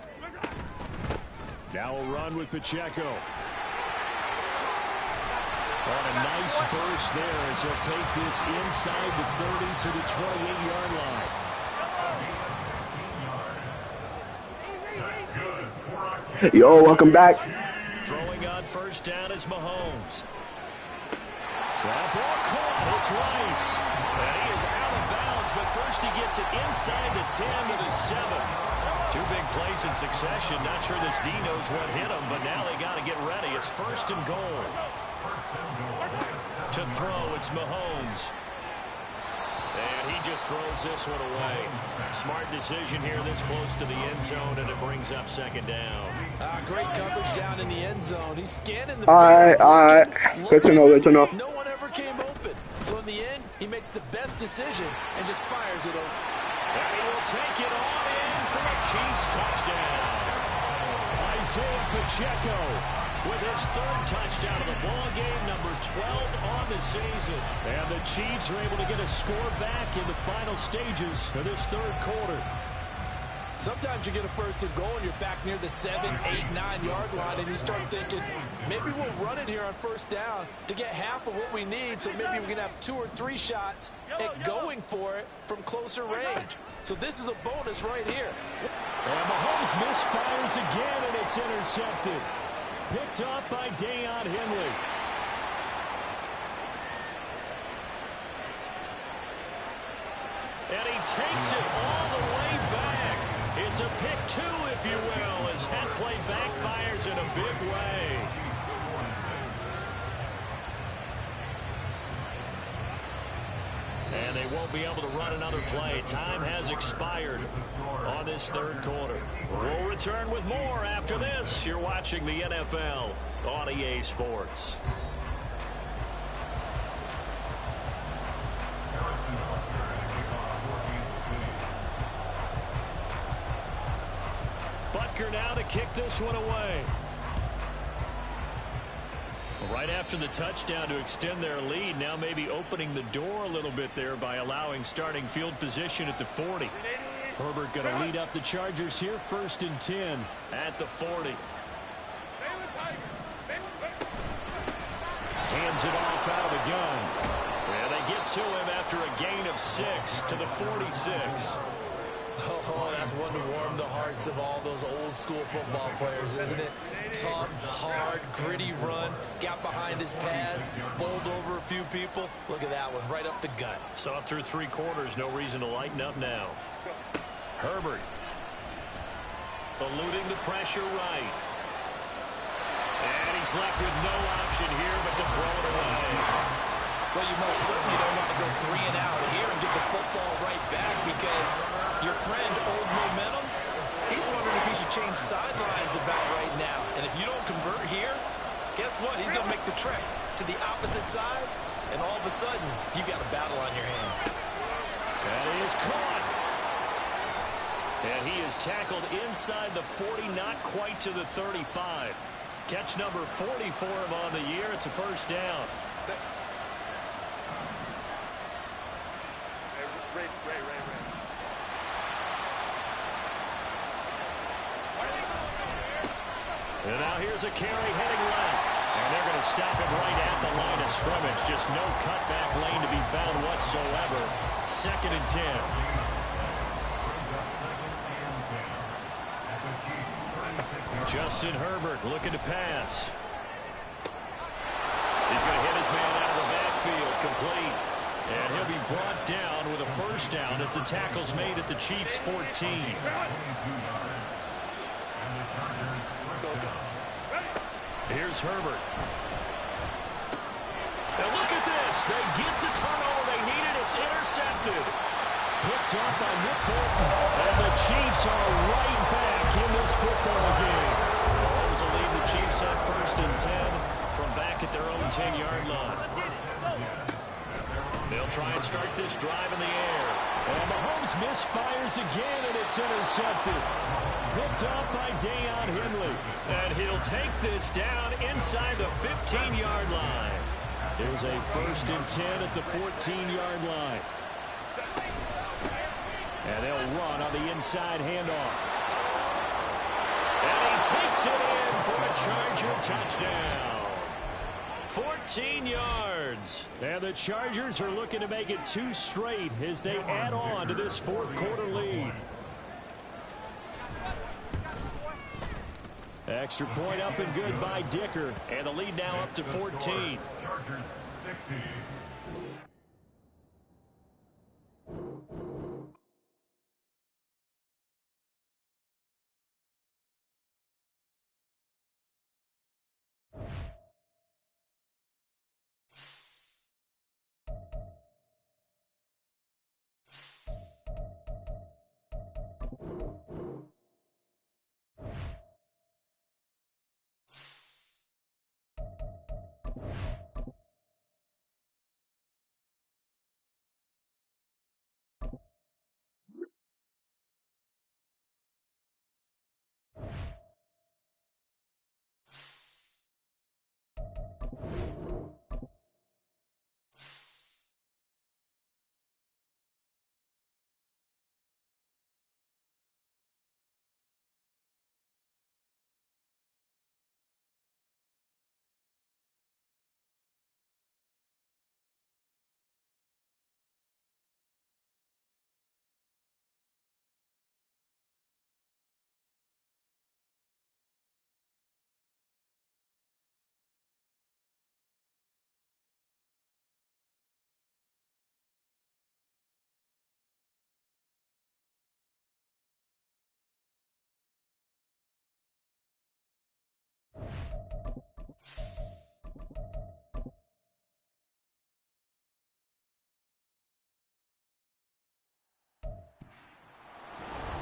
Now a run with Pacheco. On a nice burst there as he'll take this inside the 30 to the 28-yard line. Yo, welcome back. Throwing on first down is Mahomes. That ball caught. It's Rice. And he is out of bounds, but first he gets it inside the 10 to the 7. 2 big plays in succession. Not sure this D knows what hit him, but now they got to get ready. It's first and goal. To throw, it's Mahomes. And he just throws this one away. Smart decision here this close to the end zone, and it brings up second down. Great coverage down in the end zone. He's scanning the All right. Good to know, good to know. No one ever came open. So in the end, he makes the best decision and just fires it over. And he will take it on in for a Chiefs touchdown. Isaiah Pacheco with his 3rd touchdown of the ball game, number 12 on the season. And the Chiefs are able to get a score back in the final stages of this third quarter. Sometimes you get a first and goal and you're back near the 7, 8, 9-yard line, and you start thinking, maybe we'll run it here on first down to get half of what we need, so maybe we can have 2 or 3 shots at going for it from closer range. So this is a bonus right here. And Mahomes misfires again, and it's intercepted. Picked up by Deion Henley. And he takes it all the way back. It's a pick 2, if you will, as that play backfires in a big way. And they won't be able to run another play. Time has expired on this third quarter. We'll return with more after this. You're watching the NFL on EA Sports. Butker now to kick this one away. Right after the touchdown to extend their lead, now maybe opening the door a little bit there by allowing starting field position at the 40. Herbert going to lead up the Chargers here, 1st and 10 at the 40. Hands it off out of the gun. And they get to him after a gain of 6 to the 46. Oh, that's one to warm the hearts of all those old school football players, isn't it? Tough, hard, gritty run, got behind his pads, bowled over a few people. Look at that one, right up the gut. So up through 3 quarters, no reason to lighten up now. Herbert eluding the pressure right. And he's left with no option here but to throw it away. Well, you most certainly don't want to go 3 and out here and get the football right back, because your friend, Old Momentum, he's wondering if he should change sidelines about right now. And if you don't convert here, guess what? He's going to make the trek to the opposite side, and all of a sudden, you've got a battle on your hands. That is caught. And he is tackled inside the 40, not quite to the 35. Catch number 40 for him on the year. It's a first down. And now here's a carry heading left. And they're going to stop him right at the line of scrimmage. Just no cutback lane to be found whatsoever. 2nd and 10. Justin Herbert looking to pass. He's going to hit his man out of the backfield, complete. And he'll be brought down with a first down as the tackle's made at the Chiefs' 14. Here's Herbert. And look at this. They get the turnover they needed. It's intercepted. Picked up by Nick Bolton. And the Chiefs are right back in this football game. Mahomes will lead the Chiefs at 1st and 10 from back at their own 10-yard line. They'll try and start this drive in the air. And Mahomes misfires again, and it's intercepted. Picked up by Deion Henley. And he'll take this down inside the 15-yard line. There's a 1st and 10 at the 14-yard line. And they'll run on the inside handoff. And he takes it in for a Charger touchdown. 14 yards. And the Chargers are looking to make it 2 straight as they add on to this 4th quarter lead. Extra point up and good by Dicker. And the lead now up to 14. Chargers 60.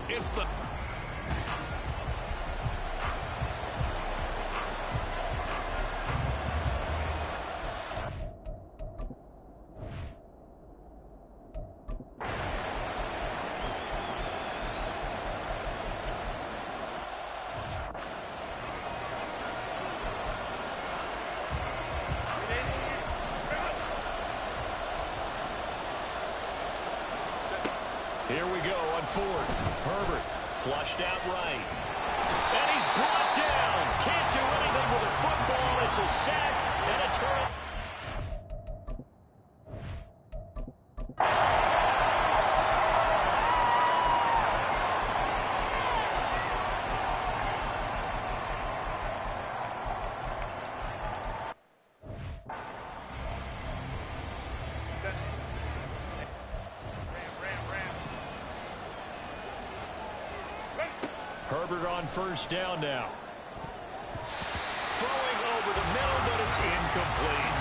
It's the... Here we go on 4th. Herbert flushed out right. And he's brought down. Can't do anything with a football. It's a sack and a turnover. Herbert on 1st down now. Throwing over the middle, but it's incomplete.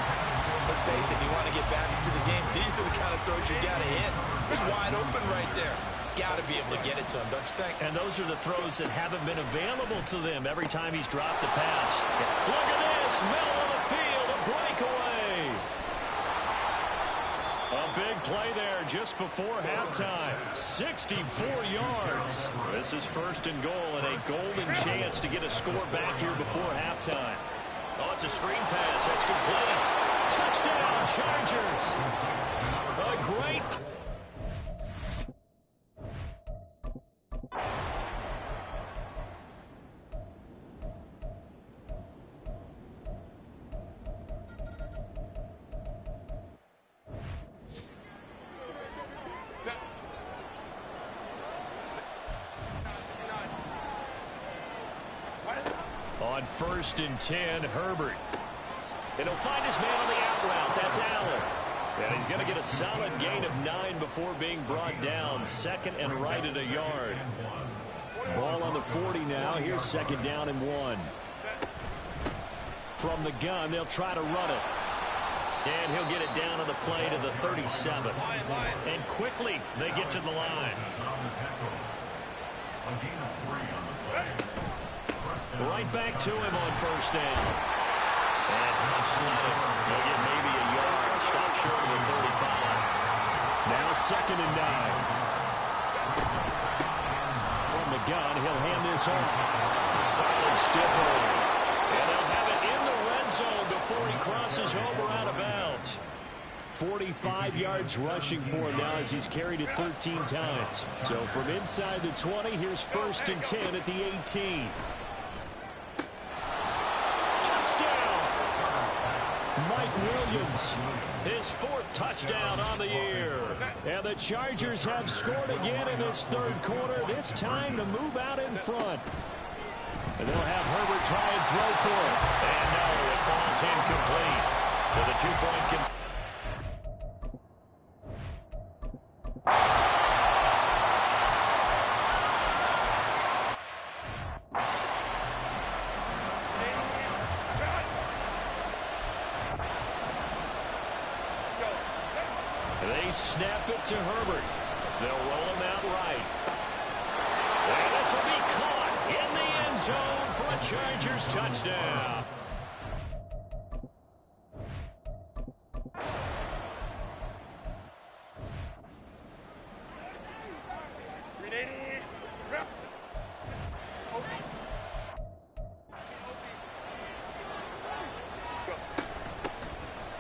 Let's face it, if you want to get back into the game, these are the kind of throws you got to hit. It's wide open right there. got to be able to get it to him, don't you think? And those are the throws that haven't been available to them every time he's dropped a pass. Look at this. Middle of the field, a breakaway. A big play there just before halftime. 64 yards. This is 1st and goal and a golden chance to get a score back here before halftime. Oh, it's a screen pass. That's complete. Touchdown, Chargers. A great... On 1st and 10, Herbert. And he'll find his man on the out route. That's Allen. And he's going to get a solid gain of 9 before being brought down. 2nd and right at a yard. Ball on the 40 now. Here's 2nd down and 1. From the gun, they'll try to run it. And he'll get it down to the play to the 37. And quickly, they get to the line. Right back to him on 1st down. And tough sledding. He'll get maybe a yard. Stop short of the 35. Now 2nd and 9. From the gun, he'll hand this off. A solid stiff arm. And they'll have it in the red zone before he crosses over out of bounds. 45 yards rushing for him now as he's carried it 13 times. So from inside the 20, here's 1st and 10 at the 18. Mike Williams, his 4th touchdown on the year. And the Chargers have scored again in this 3rd quarter, this time to move out in front. And they'll have Herbert try and throw for it. And no, it falls incomplete. So the 2-point They snap it to Herbert. They'll roll him out right. And this will be caught in the end zone for a Chargers touchdown.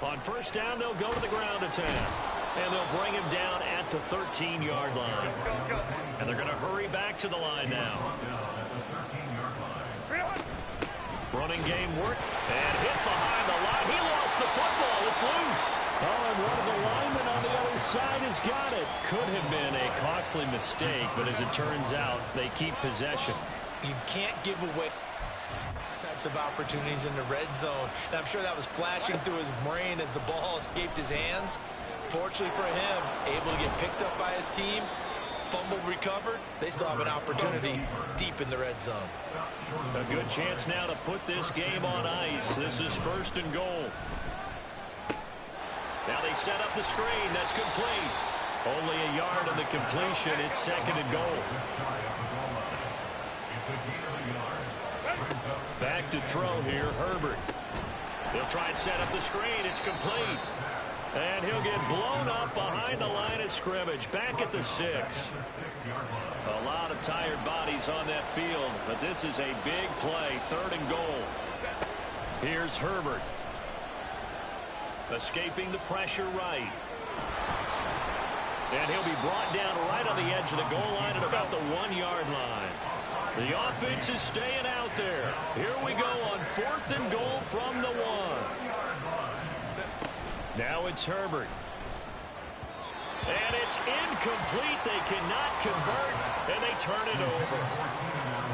On 1st down, they'll go to the ground attack. And they'll bring him down at the 13-yard line. And they're going to hurry back to the line now. Running game work. And hit behind the line. He lost the football. It's loose. Oh, and one of the linemen on the other side has got it. Could have been a costly mistake, but as it turns out, they keep possession. You can't give away types of opportunities in the red zone. And I'm sure that was flashing through his brain as the ball escaped his hands. Fortunately for him, able to get picked up by his team, fumble recovered. They still have an opportunity deep in the red zone. A good chance now to put this game on ice. This is 1st and goal. Now they set up the screen. That's complete. Only a yard on the completion. It's 2nd and goal. Back to throw here, Herbert. They'll try and set up the screen. It's complete. And he'll get blown up behind the line of scrimmage. Back at the 6. A lot of tired bodies on that field, but this is a big play. 3rd and goal. Here's Herbert. Escaping the pressure right. And he'll be brought down right on the edge of the goal line at about the 1-yard line. The offense is staying out there. Here we go on 4th and goal from the 1. Now it's Herbert. And it's incomplete. They cannot convert, and they turn it over.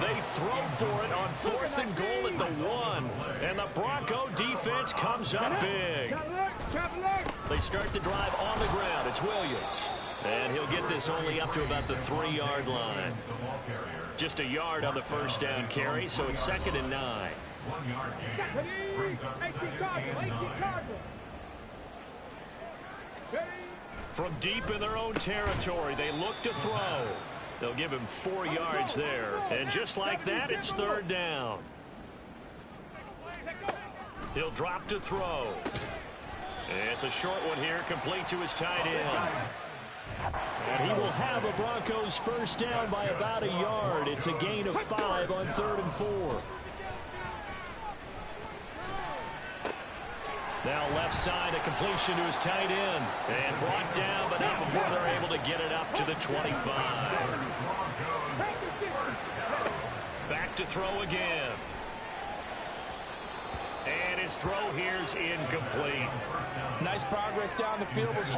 They throw for it on 4th and goal at the 1. And the Bronco defense comes up big. They start the drive on the ground. It's Williams. And he'll get this only up to about the 3-yard line. Just a yard on the 1st down carry, so it's 2nd and 9. 1-yard gain. Brings up 2nd and 9. From deep in their own territory, they look to throw. They'll give him 4 yards there. And just like that, it's third down. He'll drop to throw. It's a short one here, complete to his tight end. And he will have a Broncos first down by about a yard. It's a gain of 5 on 3rd and 4. Now left side, a completion to his tight end. And brought down, but not before they're able to get it up to the 25. Back to throw again. And his throw here's incomplete. Nice progress down the field. Was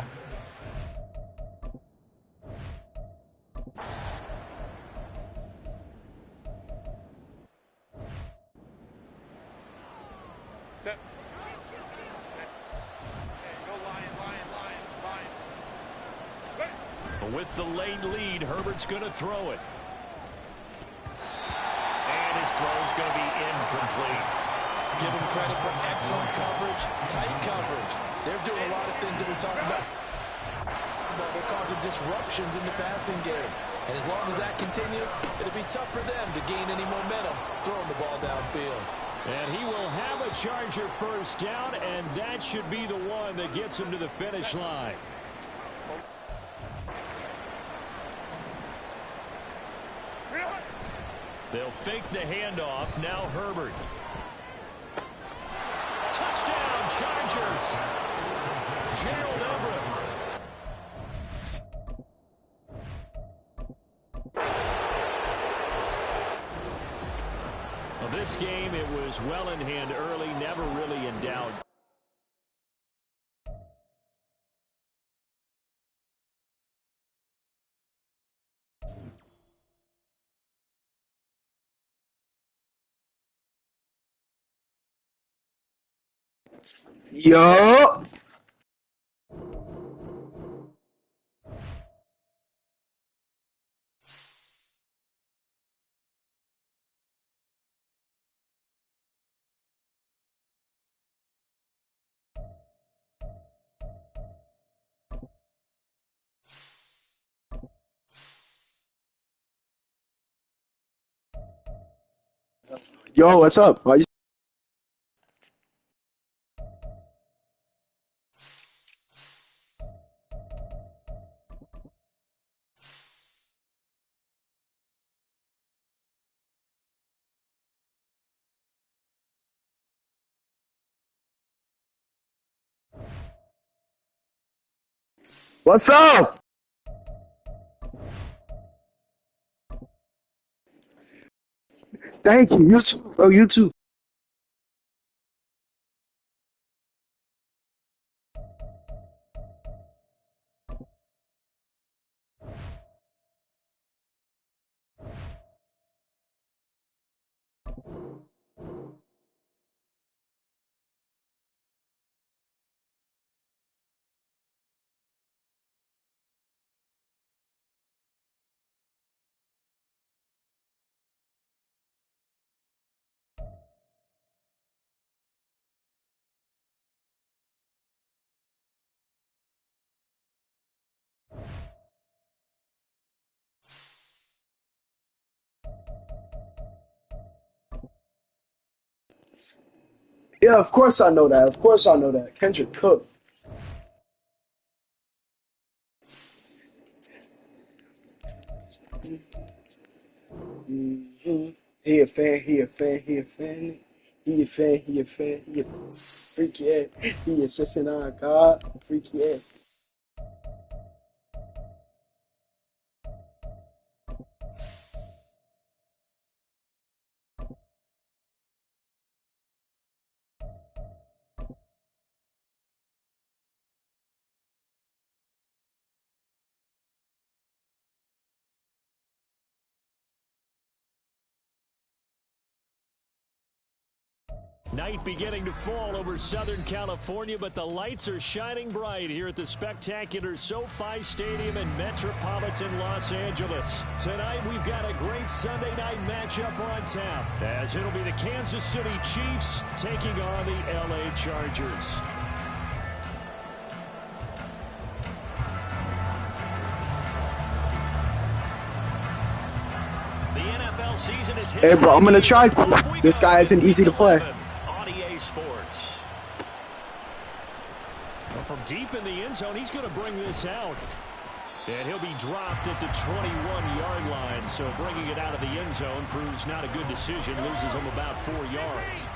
with the late lead, Herbert's going to throw it. And his throw's going to be incomplete. give him credit for excellent coverage, tight coverage. They're doing a lot of things that we talk about. They're causing disruptions in the passing game. And as long as that continues, it'll be tough for them to gain any momentum throwing the ball downfield. And he will have a Charger first down, and that should be the one that gets him to the finish line. They'll fake the handoff. Now Herbert. Touchdown, Chargers. Gerald Everett. Well, this game, it was well in hand early, never really in doubt. Yo. Yo, what's up? Why you What's up? Thank you. You too, bro. You too. Yeah, of course I know that. Of course I know that. Kendrick Cook. He a fan. He a fan. He a fan. He a fan. He a fan. He a freaky ass. He a sissing on God. Freaky ass. Night beginning to fall over Southern California, but the lights are shining bright here at the spectacular SoFi Stadium in metropolitan Los Angeles. Tonight, we've got a great Sunday night matchup on tap, as it'll be the Kansas City Chiefs taking on the LA Chargers. season has hit Hey, bro, I'm gonna try. Off we This go. guy isn't easy to play. 11 on EA Sports. Well, from deep in the end zone, he's going to bring this out. And he'll be dropped at the 21-yard line. So bringing it out of the end zone proves not a good decision. Loses him about 4 yards.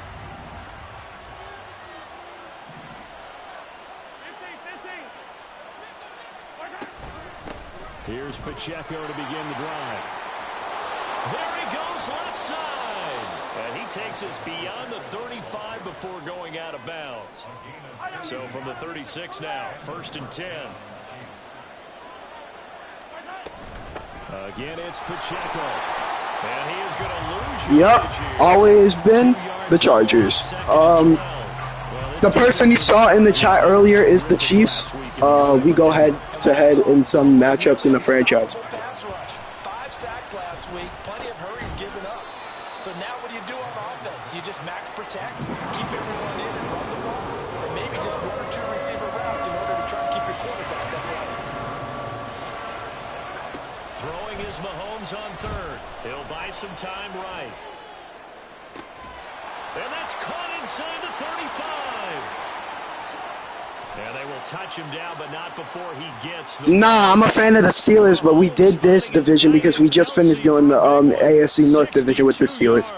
Here's Pacheco to begin the drive. There he goes left side. And he takes us beyond the 35 before going out of bounds. So from the 36 now, 1st and 10. Again, it's Pacheco. And he is going to lose you. Yep, always been the Chargers. The person you saw in the chat earlier is the Chiefs. We go head-to-head in some matchups in the franchise. Pass rush. 5 sacks last week. Plenty of hurries given up. So now what do you do on offense? You just max protect, keep everyone in and run the ball, or maybe just 1 or 2 receiver routes in order to try and keep your quarterback upright. Throwing is Mahomes on 3rd. He'll buy some time right. And that's caught inside the 35. And they will touch him down, but not before he gets the... Nah, I'm a fan of the Steelers, but we did this division because we just finished doing the AFC North division with the Steelers.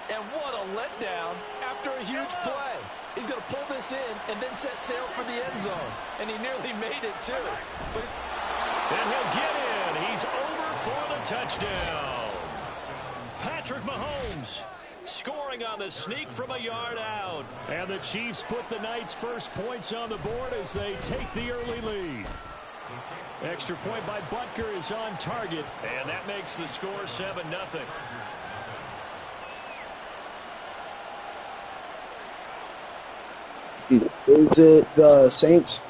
And what a letdown after a huge play. He's going to pull this in and then set sail for the end zone. And he nearly made it, too. But and he'll get in. He's over for the touchdown. Patrick Mahomes scoring on the sneak from a yard out. And the Chiefs put the Knights' first points on the board as they take the early lead. Extra point by Butker is on target, and that makes the score 7-0. Is it the Saints?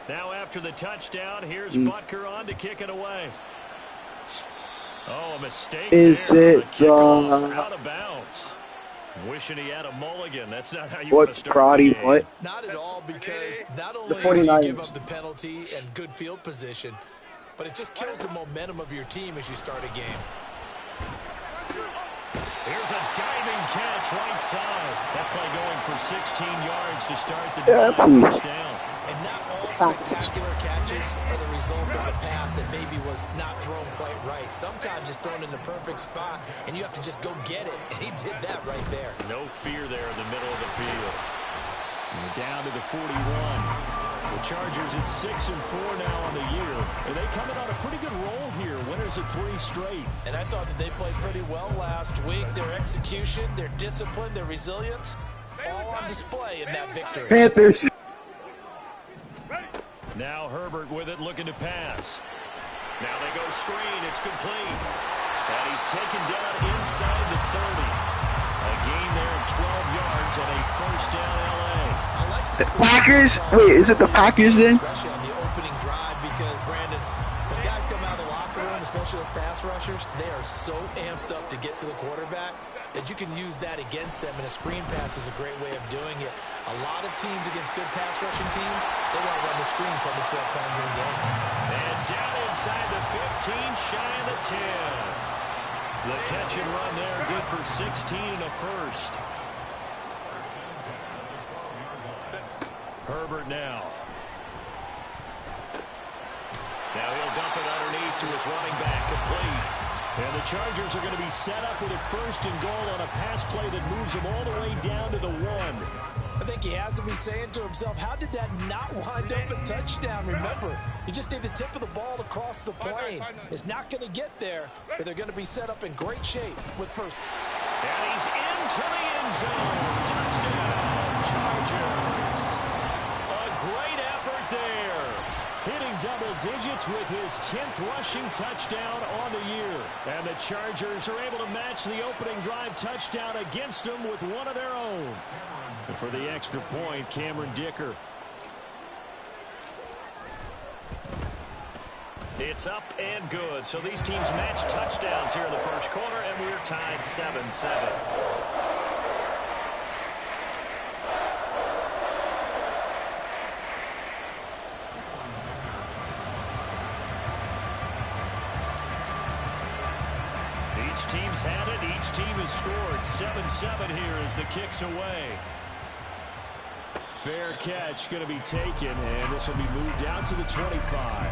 Now after the touchdown, here's Butker on to kick it away. Oh, a mistake. Is there. it out of bounds? Wishing he had a mulligan. That's not how you want to start Prodi? the game. What? not at all, because not only The do you 49ers. give up the penalty and good field position, but it just kills the momentum of your team as you start a game. Here's a diving catch right side. That play going for 16 yards to start the drive. First down. And not all spectacular catches are the result of a pass that maybe was not thrown quite right. Sometimes it's thrown in the perfect spot, and you have to just go get it. And he did that right there. No fear there in the middle of the field. And we're down to the 41. The Chargers at 6-4 now on the year. And they coming on a pretty good roll here. Winners of 3 straight. And I thought that they played pretty well last week. Their execution, their discipline, their resilience, all on display in that victory. Panthers. Now Herbert with it, looking to pass. Now they go screen. It's complete. And he's taken down inside the 30. A gain there of 12 yards and a first down L.A. The Packers? Wait, is it the Packers then? Especially on the opening drive, because, Brandon, when guys come out of the locker room, especially those pass rushers, they are so amped up to get to the quarterback that you can use that against them, and a screen pass is a great way of doing it. A lot of teams against good pass rushing teams, they want to run the screen 10 to 12 times in a game. And down inside the 15, shy of the 10. The catch and run there, good for 16 and a first. Herbert now. Now he'll dump it underneath to his running back, complete. And the Chargers are going to be set up with a 1st and goal on a pass play that moves them all the way down to the 1. I think he has to be saying to himself, how did that not wind up a touchdown? Remember, you just need the tip of the ball to cross the plane. It's not going to get there, but they're going to be set up in great shape with first. And he's into the end zone. Touchdown, Chargers. A great effort there. Hitting double digits with his 10th rushing touchdown on the year. And the Chargers are able to match the opening drive touchdown against them with one of their own. And for the extra point, Cameron Dicker. It's up and good. So these teams match touchdowns here in the first quarter, and we're tied 7-7. teams had it. Each team has scored. 7-7 here as the kick's away. Fair catch going to be taken, and this will be moved out to the 25.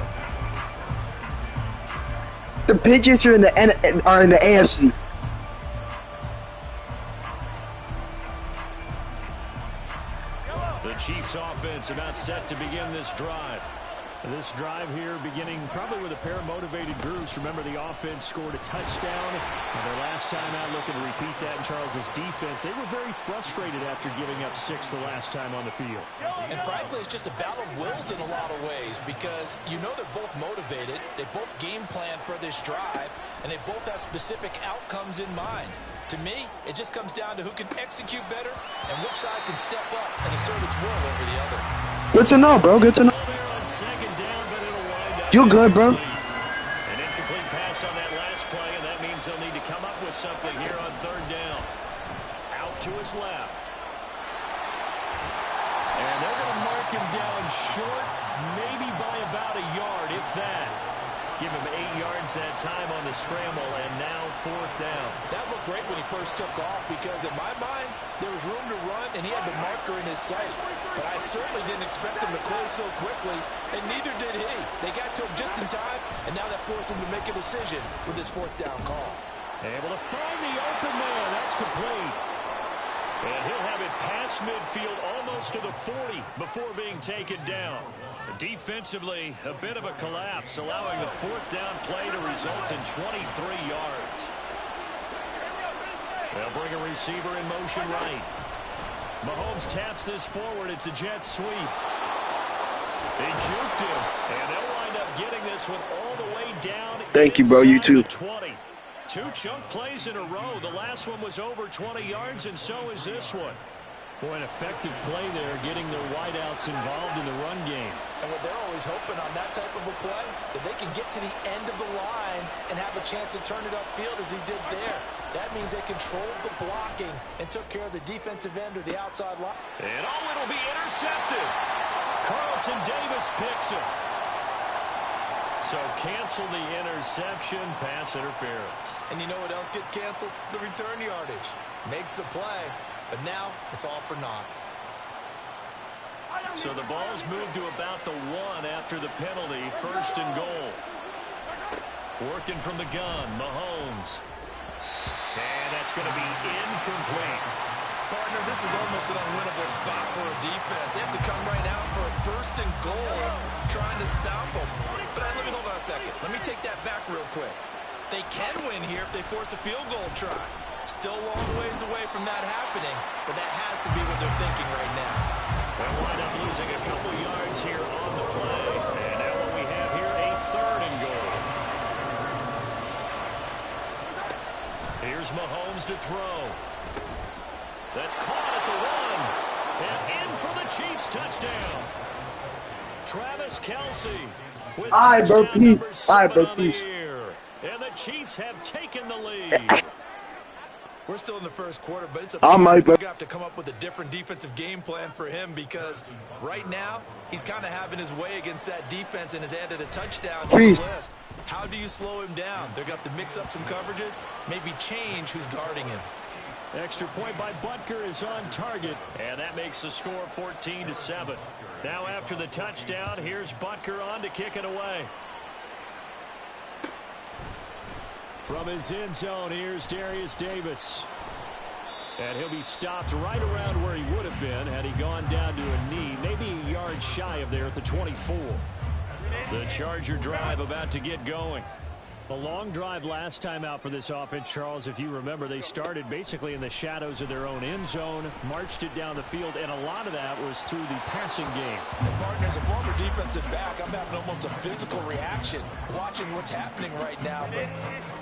The Patriots are in the AFC. The Chiefs offense about set to begin this drive. This drive here beginning probably with a pair of motivated groups. Remember, the offense scored a touchdown. Their last time out, looking to repeat that in Charles's defense. They were very frustrated after giving up 6 the last time on the field. And frankly, it's just a battle of wills in a lot of ways because you know they're both motivated. They both game plan for this drive, and they both have specific outcomes in mind. To me, it just comes down to who can execute better and which side can step up and assert its will over the other. Good to know, bro. Good to know. You're good, bro. An incomplete pass on that last play, and that means they'll need to come up with something here on 3rd down. Out to his left. And they're going to mark him down short, maybe by about a yard, if that. Give him 8 yards that time on the scramble, and now 4th down. That looked great when he first took off because, in my mind, there was room to run, and he had the marker in his sight. But I certainly didn't expect him to close so quickly, and neither did he. They got to him just in time, and now that forced him to make a decision with his 4th down call. Able to find the open man. That's complete. And he'll have it past midfield almost to the 40 before being taken down. Defensively, a bit of a collapse, allowing the 4th down play to result in 23 yards. They'll bring a receiver in motion right. Mahomes taps this forward. It's a jet sweep. They juked him, and they'll wind up getting this one all the way down. Thank you, bro. You too. 20. 2 chunk plays in a row. The last one was over 20 yards, and so is this one. Boy, an effective play there, getting their wideouts involved in the run game. And what they're always hoping on that type of a play, that they can get to the end of the line and have a chance to turn it upfield as he did there. That means they controlled the blocking and took care of the defensive end or the outside line. And it'll be intercepted. Carlton Davis picks it. So cancel the interception, pass interference. And you know what else gets canceled? The return yardage. Makes the play. But now, it's all for naught. So the ball's moved to about the 1 after the penalty. 1st and goal. Working from the gun, Mahomes. And that's going to be incomplete. Partner, this is almost an unwinnable spot for a defense. They have to come right out for a 1st and goal, trying to stop them. But let me hold on a second. Let me take that back real quick. They can win here if they force a field goal try. Still a long ways away from that happening, but that has to be what they're thinking right now. They'll wind up losing a couple yards here on the play. And now what we have here, a 3rd and goal. Here's Mahomes to throw. That's caught at the 1. And in for the Chiefs touchdown. Travis Kelce with touchdown number 7 on the year. And the Chiefs have taken the lead. We're still in the 1st quarter, but it's a we're going to have to come up with a different defensive game plan for him because right now he's kind of having his way against that defense and has added a touchdown to the list. How do you slow him down? They're going to have to mix up some coverages, maybe change who's guarding him. Extra point by Butker is on target, and that makes the score 14-7. Now after the touchdown, here's Butker on to kick it away. From his end zone, here's Darius Davis. And he'll be stopped right around where he would have been had he gone down to a knee, maybe a yard shy of there at the 24. The Charger drive about to get going. A long drive last time out for this offense, Charles. If you remember, they started basically in the shadows of their own end zone, marched it down the field, and a lot of that was through the passing game. And partner, as a former defensive back, I'm having almost a physical reaction watching what's happening right now. But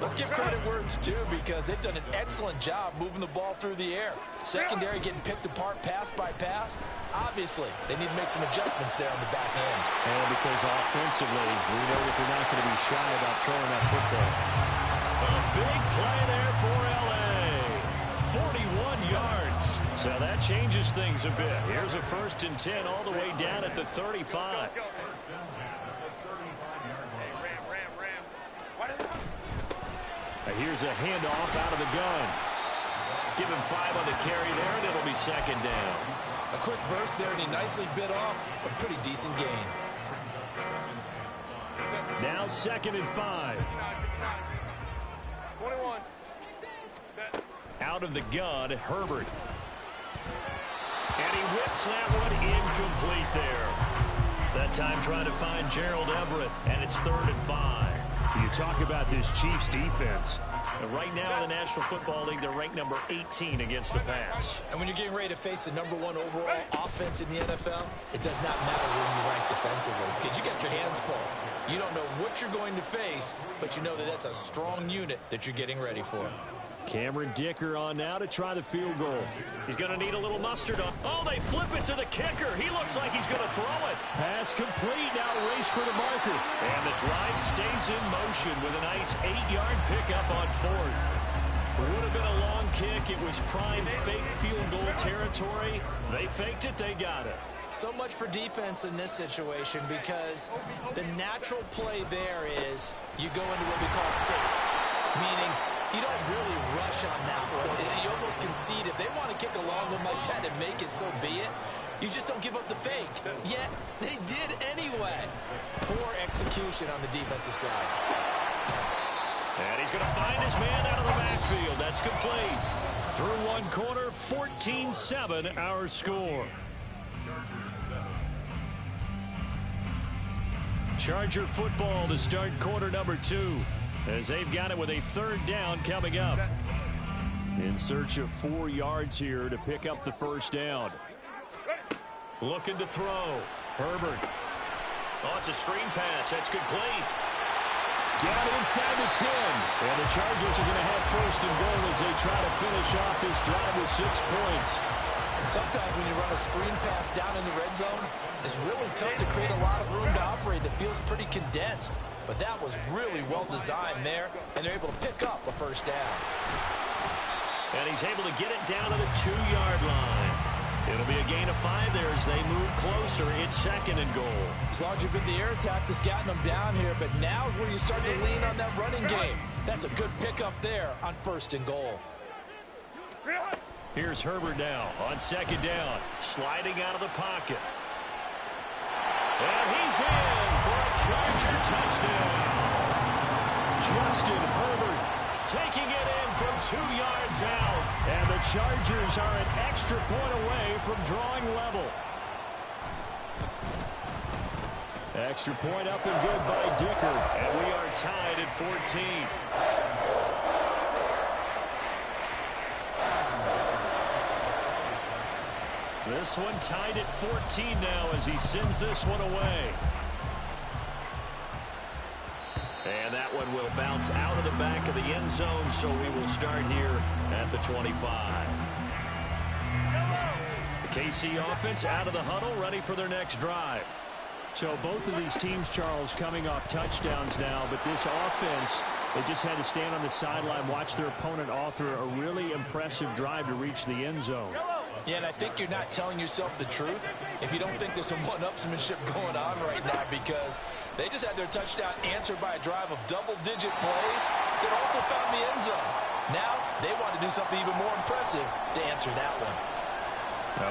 let's give credit where it's due because they've done an excellent job moving the ball through the air. Secondary getting picked apart pass by pass. Obviously, they need to make some adjustments there on the back end. And because offensively, we know that they're not going to be shy about throwing that football. A big play there for L.A. 41 yards. So that changes things a bit. Here's a 1st and 10 all the way down at the 35. A Here's a handoff out of the gun. Give him 5 on the carry there, and it'll be second down. A quick burst there, and he nicely bit off a pretty decent gain. Now 2nd and 5. 21. Out of the gun, Herbert. And he whips that one incomplete there. That time trying to find Gerald Everett, and it's 3rd and 5. You talk about this Chiefs defense. And right now in the National Football League, they're ranked number 18 against the pass. And when you're getting ready to face the #1 overall offense in the NFL, it does not matter where you rank defensively because you got your hands full. You don't know what you're going to face, but you know that that's a strong unit that you're getting ready for. Cameron Dicker on now to try the field goal. He's going to need a little mustard on. Oh, they flip it to the kicker. He looks like he's going to throw it. Pass complete. Now race for the marker. And the drive stays in motion with a nice 8-yard pickup on 4th. Would have been a long kick. It was prime fake field goal territory. They faked it. They got it. So much for defense in this situation because the natural play there is you go into what we call safe, meaning you don't really rush on that one. You almost concede. If they want to kick a long one like that and make it, so be it. You just don't give up the fake. Yet, they did anyway. Poor execution on the defensive side. And he's going to find his man out of the backfield. That's complete. Through one quarter, 14-7 our score. Charger football to start quarter number 2. As they've got it with a 3rd down coming up. In search of 4 yards here to pick up the 1st down. Looking to throw. Herbert. Oh, it's a screen pass. That's complete. Down inside the 10. And the Chargers are going to have 1st and goal as they try to finish off this drive with 6 points. And sometimes when you run a screen pass down in the red zone, it's really tough to create a lot of room to operate. The field's pretty condensed. But that was really well designed there, and they're able to pick up a 1st down. And he's able to get it down to the 2-yard line. It'll be a gain of 5 there as they move closer. It's 2nd and goal. It's largely been the air attack that's gotten them down here, but now is where you start to lean on that running game. That's a good pickup there on 1st and goal. Here's Herbert now on 2nd down, sliding out of the pocket. And he's in for a Charger touchdown. Justin Herbert taking it in from 2 yards out. And the Chargers are an extra point away from drawing level. Extra point up and good by Dicker. And we are tied at 14. This one tied at 14 now as he sends this one away. And that one will bounce out of the back of the end zone, so we will start here at the 25. The KC offense out of the huddle, ready for their next drive. So both of these teams, Charles, coming off touchdowns now, but this offense, they just had to stand on the sideline, watch their opponent author a really impressive drive to reach the end zone. Yeah, and I think you're not telling yourself the truth if you don't think there's some one-upsmanship going on right now, because they just had their touchdown answered by a drive of double-digit plays that also found the end zone. Now they want to do something even more impressive to answer that one.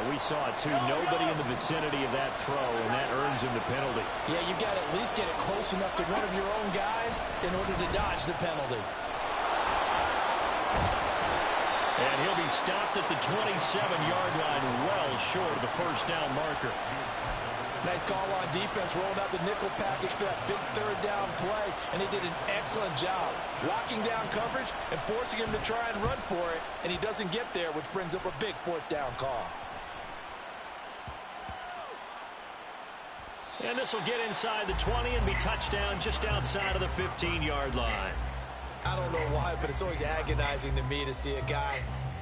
We saw it, too. Nobody in the vicinity of that throw, and that earns him the penalty. Yeah, you've got to at least get it close enough to one of your own guys in order to dodge the penalty. And he'll be stopped at the 27-yard line, well short of the 1st down marker. Nice call on defense, rolling out the nickel package for that big 3rd down play, and he did an excellent job locking down coverage and forcing him to try and run for it, and he doesn't get there, which brings up a big 4th down call. And this will get inside the 20 and be touchdown just outside of the 15-yard line. I don't know why, but it's always agonizing to me to see a guy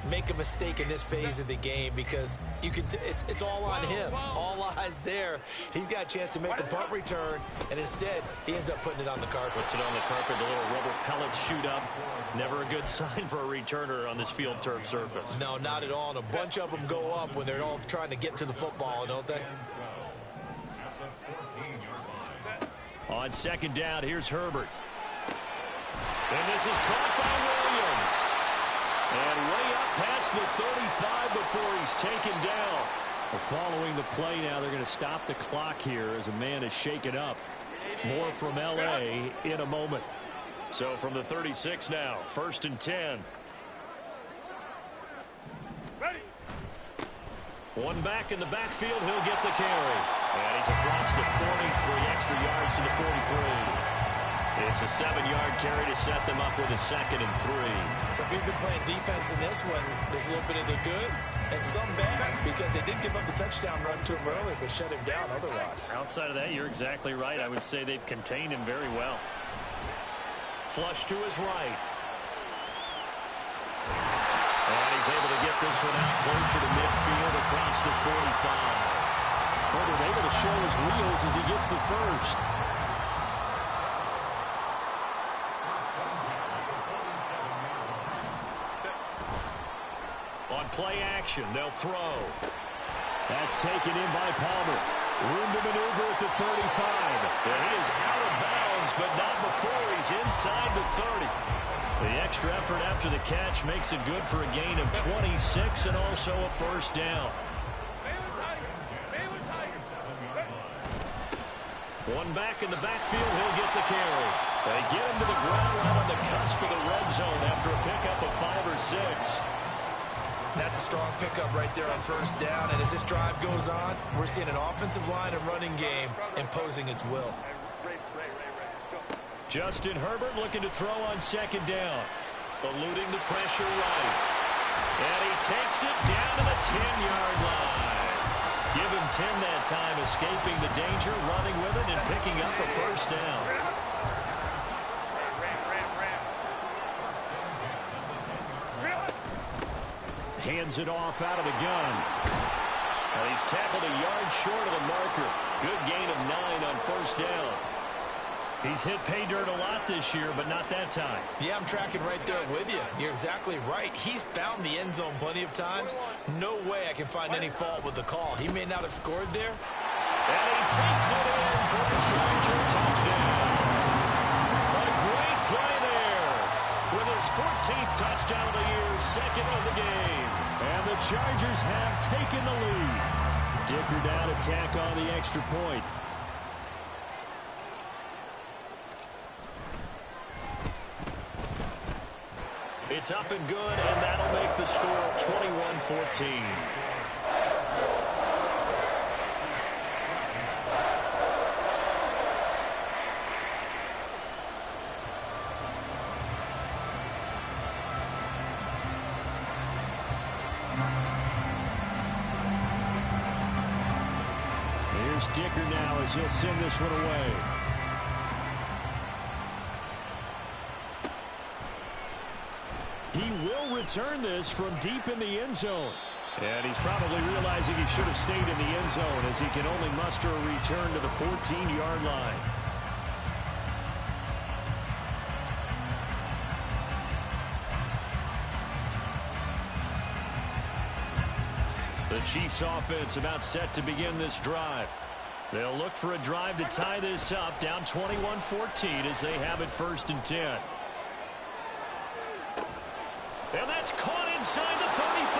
make a mistake in this phase of the game, because you can it's all on him. All eyes there. He's got a chance to make a punt return, and instead he ends up putting it on the carpet. Puts it on the carpet, the little rubber pellets shoot up. Never a good sign for a returner on this field turf surface. No, not at all. And a bunch of them go up when they're all trying to get to the football, don't they? On 2nd down, here's Herbert. And this is caught by Williams. And way up past the 35 before he's taken down. Following the play now, they're going to stop the clock here as a man is shaken up. More from L.A. in a moment. So from the 36 now, 1st and 10. One back in the backfield, he'll get the carry. And he's across the 40, 3 extra yards to the 43. It's a 7-yard carry to set them up with a 2nd and 3. So if you've been playing defense in this one, there's a little bit of the good and some bad, because they did give up the touchdown run to him earlier, but shut him down otherwise. Outside of that, you're exactly right. I would say they've contained him very well. Flush to his right. And he's able to get this one out closer to midfield across the 45. Well, they're able to show his wheels as he gets the first. On play action, they'll throw. That's taken in by Palmer. Room to maneuver at the 35. And he is out of bounds, but not before he's inside the 30. The extra effort after the catch makes it good for a gain of 26 and also a first down. One back in the backfield, he'll get the carry. They get him to the ground right on the cusp of the red zone after a pickup of 5 or 6. That's a strong pickup right there on first down. And as this drive goes on, we're seeing an offensive line and running game imposing its will. Justin Herbert looking to throw on 2nd down. Eluding the pressure right. And he takes it down to the 10-yard line. Give him 10 that time, escaping the danger, running with it, and picking up a first down. Hands it off out of the gun. And he's tackled a yard short of the marker. Good gain of 9 on first down. He's hit pay dirt a lot this year, but not that time. Yeah, I'm tracking right there with you. You're exactly right. He's found the end zone plenty of times. No way I can find any fault with the call. He may not have scored there. And he takes it in for the Charger touchdown. A great play there. With his 14th touchdown of the year, 2nd of the game. And the Chargers have taken the lead. Dicker down to tack on the extra point. It's up and good, and that'll make the score 21-14. Here's Dicker now as he'll send this one away. He will return this from deep in the end zone. And he's probably realizing he should have stayed in the end zone as he can only muster a return to the 14-yard line. The Chiefs offense about set to begin this drive. They'll look for a drive to tie this up, down 21-14 as they have it 1st and 10. And that's caught inside the 35.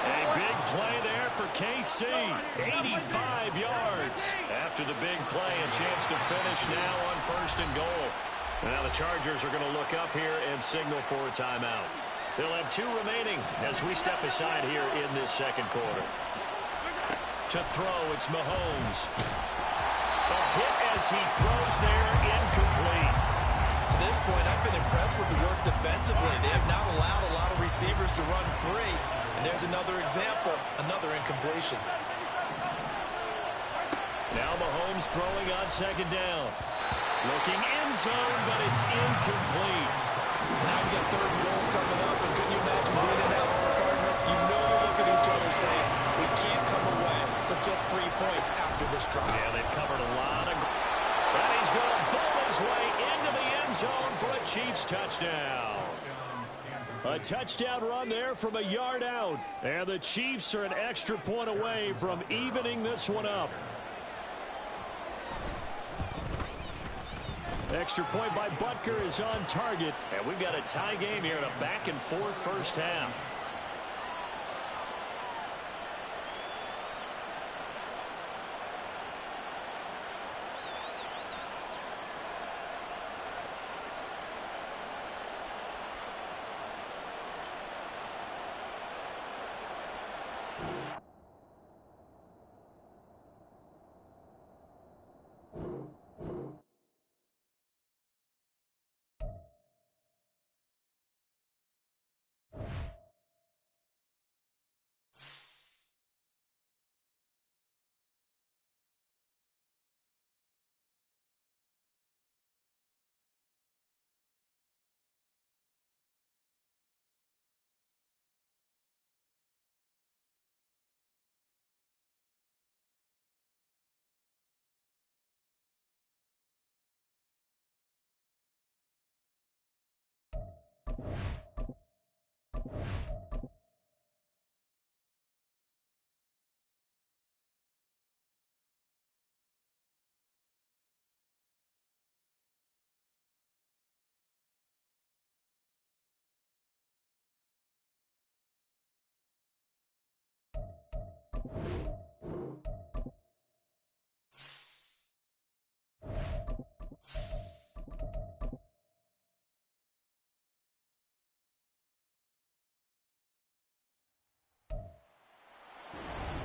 A big play there for KC. 85 yards. After the big play, a chance to finish now on 1st and goal. Now the Chargers are going to look up here and signal for a timeout. They'll have 2 remaining as we step aside here in this 2nd quarter. To throw, it's Mahomes. A hit as he throws there, incomplete. To this point, I've been impressed with the work defensively. They have not allowed a lot of receivers to run free. And there's another example, another incompletion. Now Mahomes throwing on 2nd down. Looking end zone, but it's incomplete. Now we got 3rd and goal coming up, and can you imagine being in that hole, partner? You know they look at each other saying, we can't come away with just 3 points after this drive. Yeah, they've covered a lot of... And he's going to bowl his way into the end zone for a Chiefs touchdown. A touchdown run there from a yard out. And the Chiefs are an extra point away from evening this one up. Extra point by Butker is on target. And we've got a tie game here in a back-and-forth first half.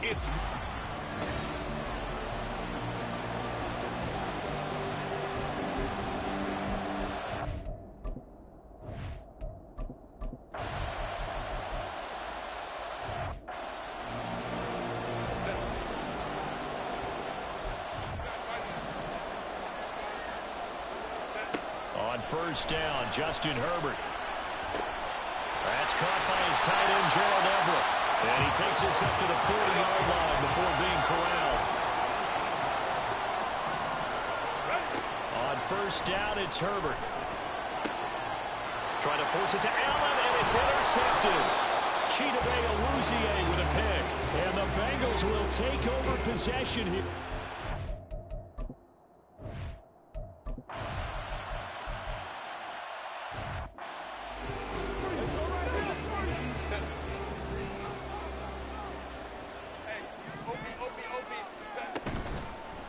It's on first down, Justin Herbert. That's caught by his tight end, Gerald Everett. And he takes this up to the 40-yard line before being corralled. On first down, it's Herbert. Trying to force it to Allen, and it's intercepted. Chidobe Awuzie with a pick. And the Bengals will take over possession here.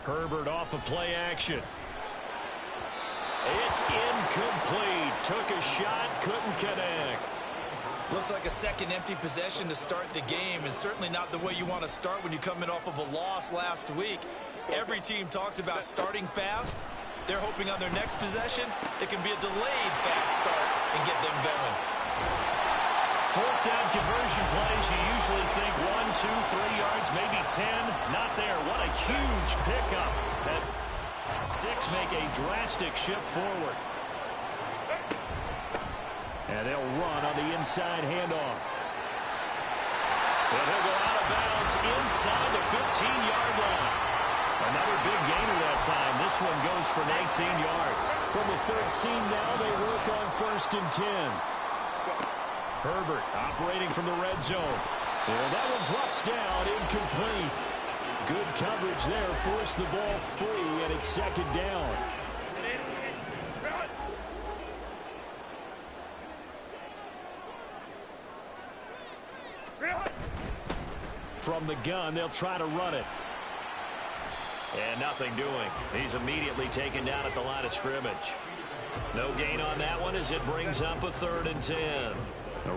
Herbert off of play action. It's incomplete. Took a shot, couldn't connect. Looks like a second empty possession to start the game, and certainly not the way you want to start when you come in off of a loss last week. Every team talks about starting fast. They're hoping on their next possession, it can be a delayed fast start and get them going. Fourth down conversion plays, you usually think 1, 2, 3 yards, maybe 10. Not there. What a huge pickup. That Sticks make a drastic shift forward. And they'll run on the inside handoff. And he'll go out of bounds inside the 15-yard line. Another big gainer that time. This one goes for 19 yards. From the 13 now, they work on first and 10. Herbert operating from the red zone. And that one drops down, incomplete. Good coverage there, forced the ball free, and it's second down. From the gun, they'll try to run it. And nothing doing. He's immediately taken down at the line of scrimmage. No gain on that one as it brings up a 3rd and 10.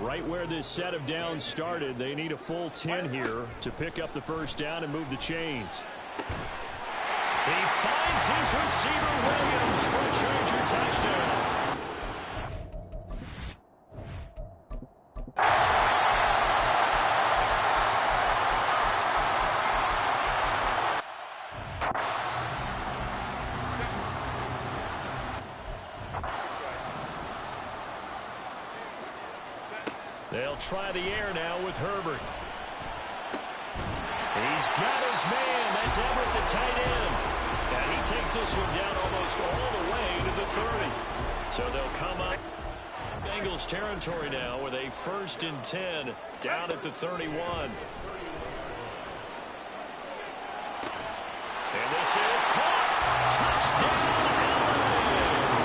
Right where this set of downs started, they need a full 10 here to pick up the first down and move the chains. He finds his receiver, Williams, for a Charger touchdown. They'll try the air now with Herbert. He's got his man. That's Everett, the tight end. And he takes this one down almost all the way to the 30. So they'll come up Bengals territory now with a 1st and 10 down at the 31. And this is caught. Touchdown, Allen.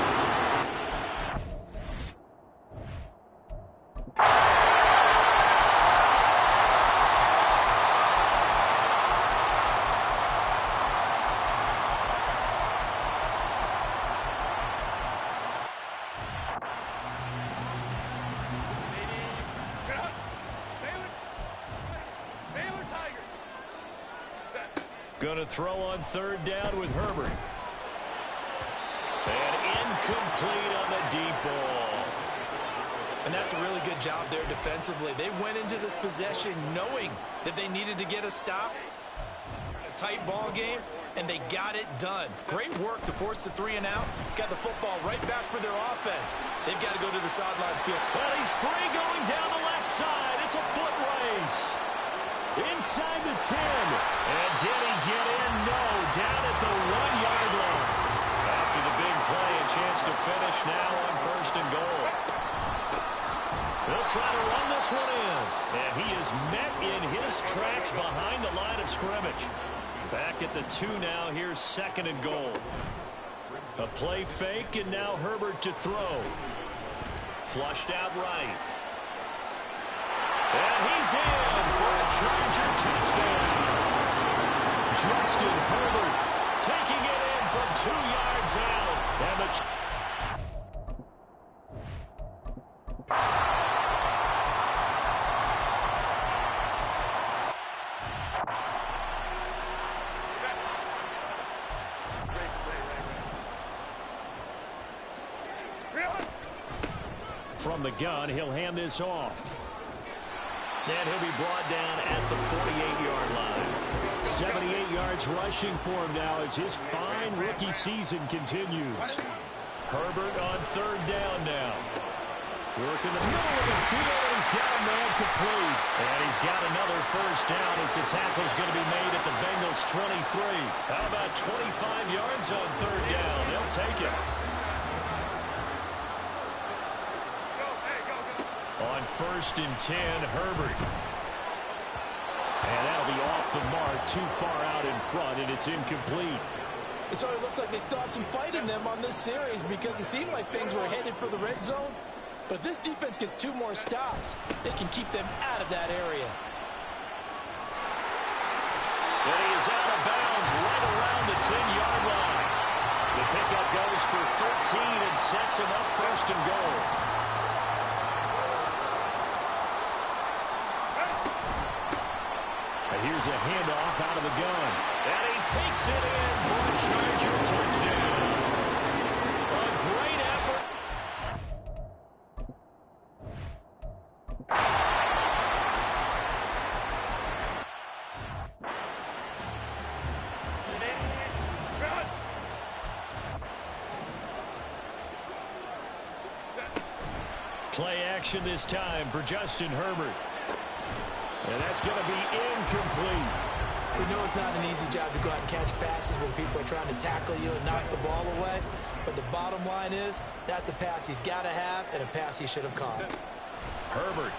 Going to throw on third down with Herbert. And incomplete on the deep ball. And that's a really good job there defensively. They went into this possession knowing that they needed to get a stop. A tight ball game, and they got it done. Great work to force the 3 and out. Got the football right back for their offense. They've got to go to the sidelines field. Well, he's free going down the left side. It's a foot race. Inside the 10. And did he get in? No. Down at the 1-yard line. After the big play, a chance to finish now on first and goal. They'll try to run this one in. And he is met in his tracks behind the line of scrimmage. Back at the 2 now. Here's second and goal. A play fake, and now Herbert to throw. Flushed out right. And he's in for a Charger touchdown. Justin Herbert taking it in from 2 yards out. And the from the gun, he'll hand this off. And he'll be brought down at the 48-yard line. 78 yards rushing for him now as his fine rookie season continues. Herbert on third down now. Working the middle of the field, and he's got a man complete. And he's got another first down as the tackle's going to be made at the Bengals' 23. How about 25 yards on third down? They'll take it. On first and 10, Herbert. And that'll be off the mark, too far out in front, and it's incomplete. So it looks like they still have some fight in them on this series because it seemed like things were headed for the red zone. But if this defense gets 2 more stops, they can keep them out of that area. And he is out of bounds right around the 10-yard line. The pickup goes for 13 and sets him up first and goal. Here's a handoff out of the gun. And he takes it in for a Charger touchdown. A great effort. Play action this time for Justin Herbert. And that's going to be incomplete. We know it's not an easy job to go out and catch passes when people are trying to tackle you and knock the ball away. But the bottom line is, that's a pass he's got to have and a pass he should have caught. Herbert.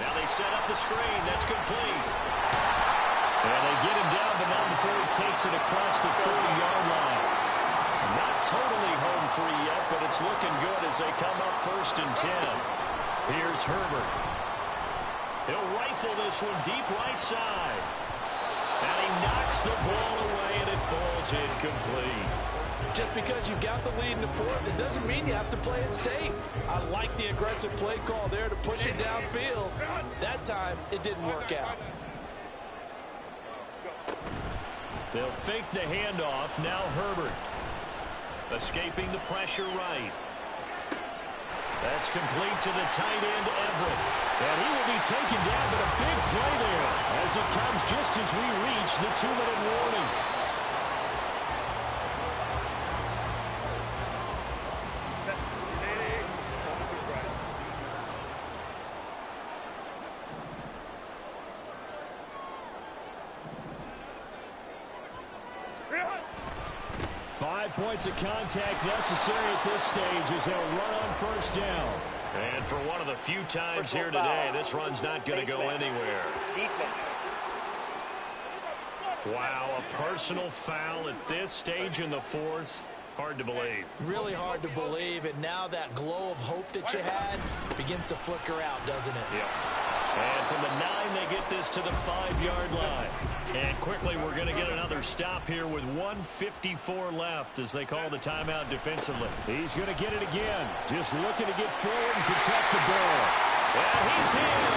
Now they set up the screen. That's complete. And they get him down, but not before he takes it across the 40-yard line. Not totally home free yet, but it's looking good as they come up first and 10. Here's Herbert. He'll rifle this one deep right side. And he knocks the ball away, and it falls incomplete. Just because you've got the lead in the fourth, it doesn't mean you have to play it safe. I like the aggressive play call there to push it downfield. That time, it didn't work out. They'll fake the handoff. Now Herbert. Escaping the pressure right. That's complete to the tight end, Everett. And he will be taken down, but a big play there as it comes just as we reach the 2-minute warning. Points of contact necessary at this stage as they'll run on first down. And for one of the few times here today, this run's not going to go anywhere. Wow, a personal foul at this stage in the fourth. Hard to believe. Really hard to believe, and now that glow of hope that you had begins to flicker out, doesn't it? Yeah. And from the 9, they get this to the 5-yard line. And quickly, we're going to get another stop here with 1:54 left as they call the timeout defensively. He's going to get it again. Just looking to get forward and protect the ball. And he's in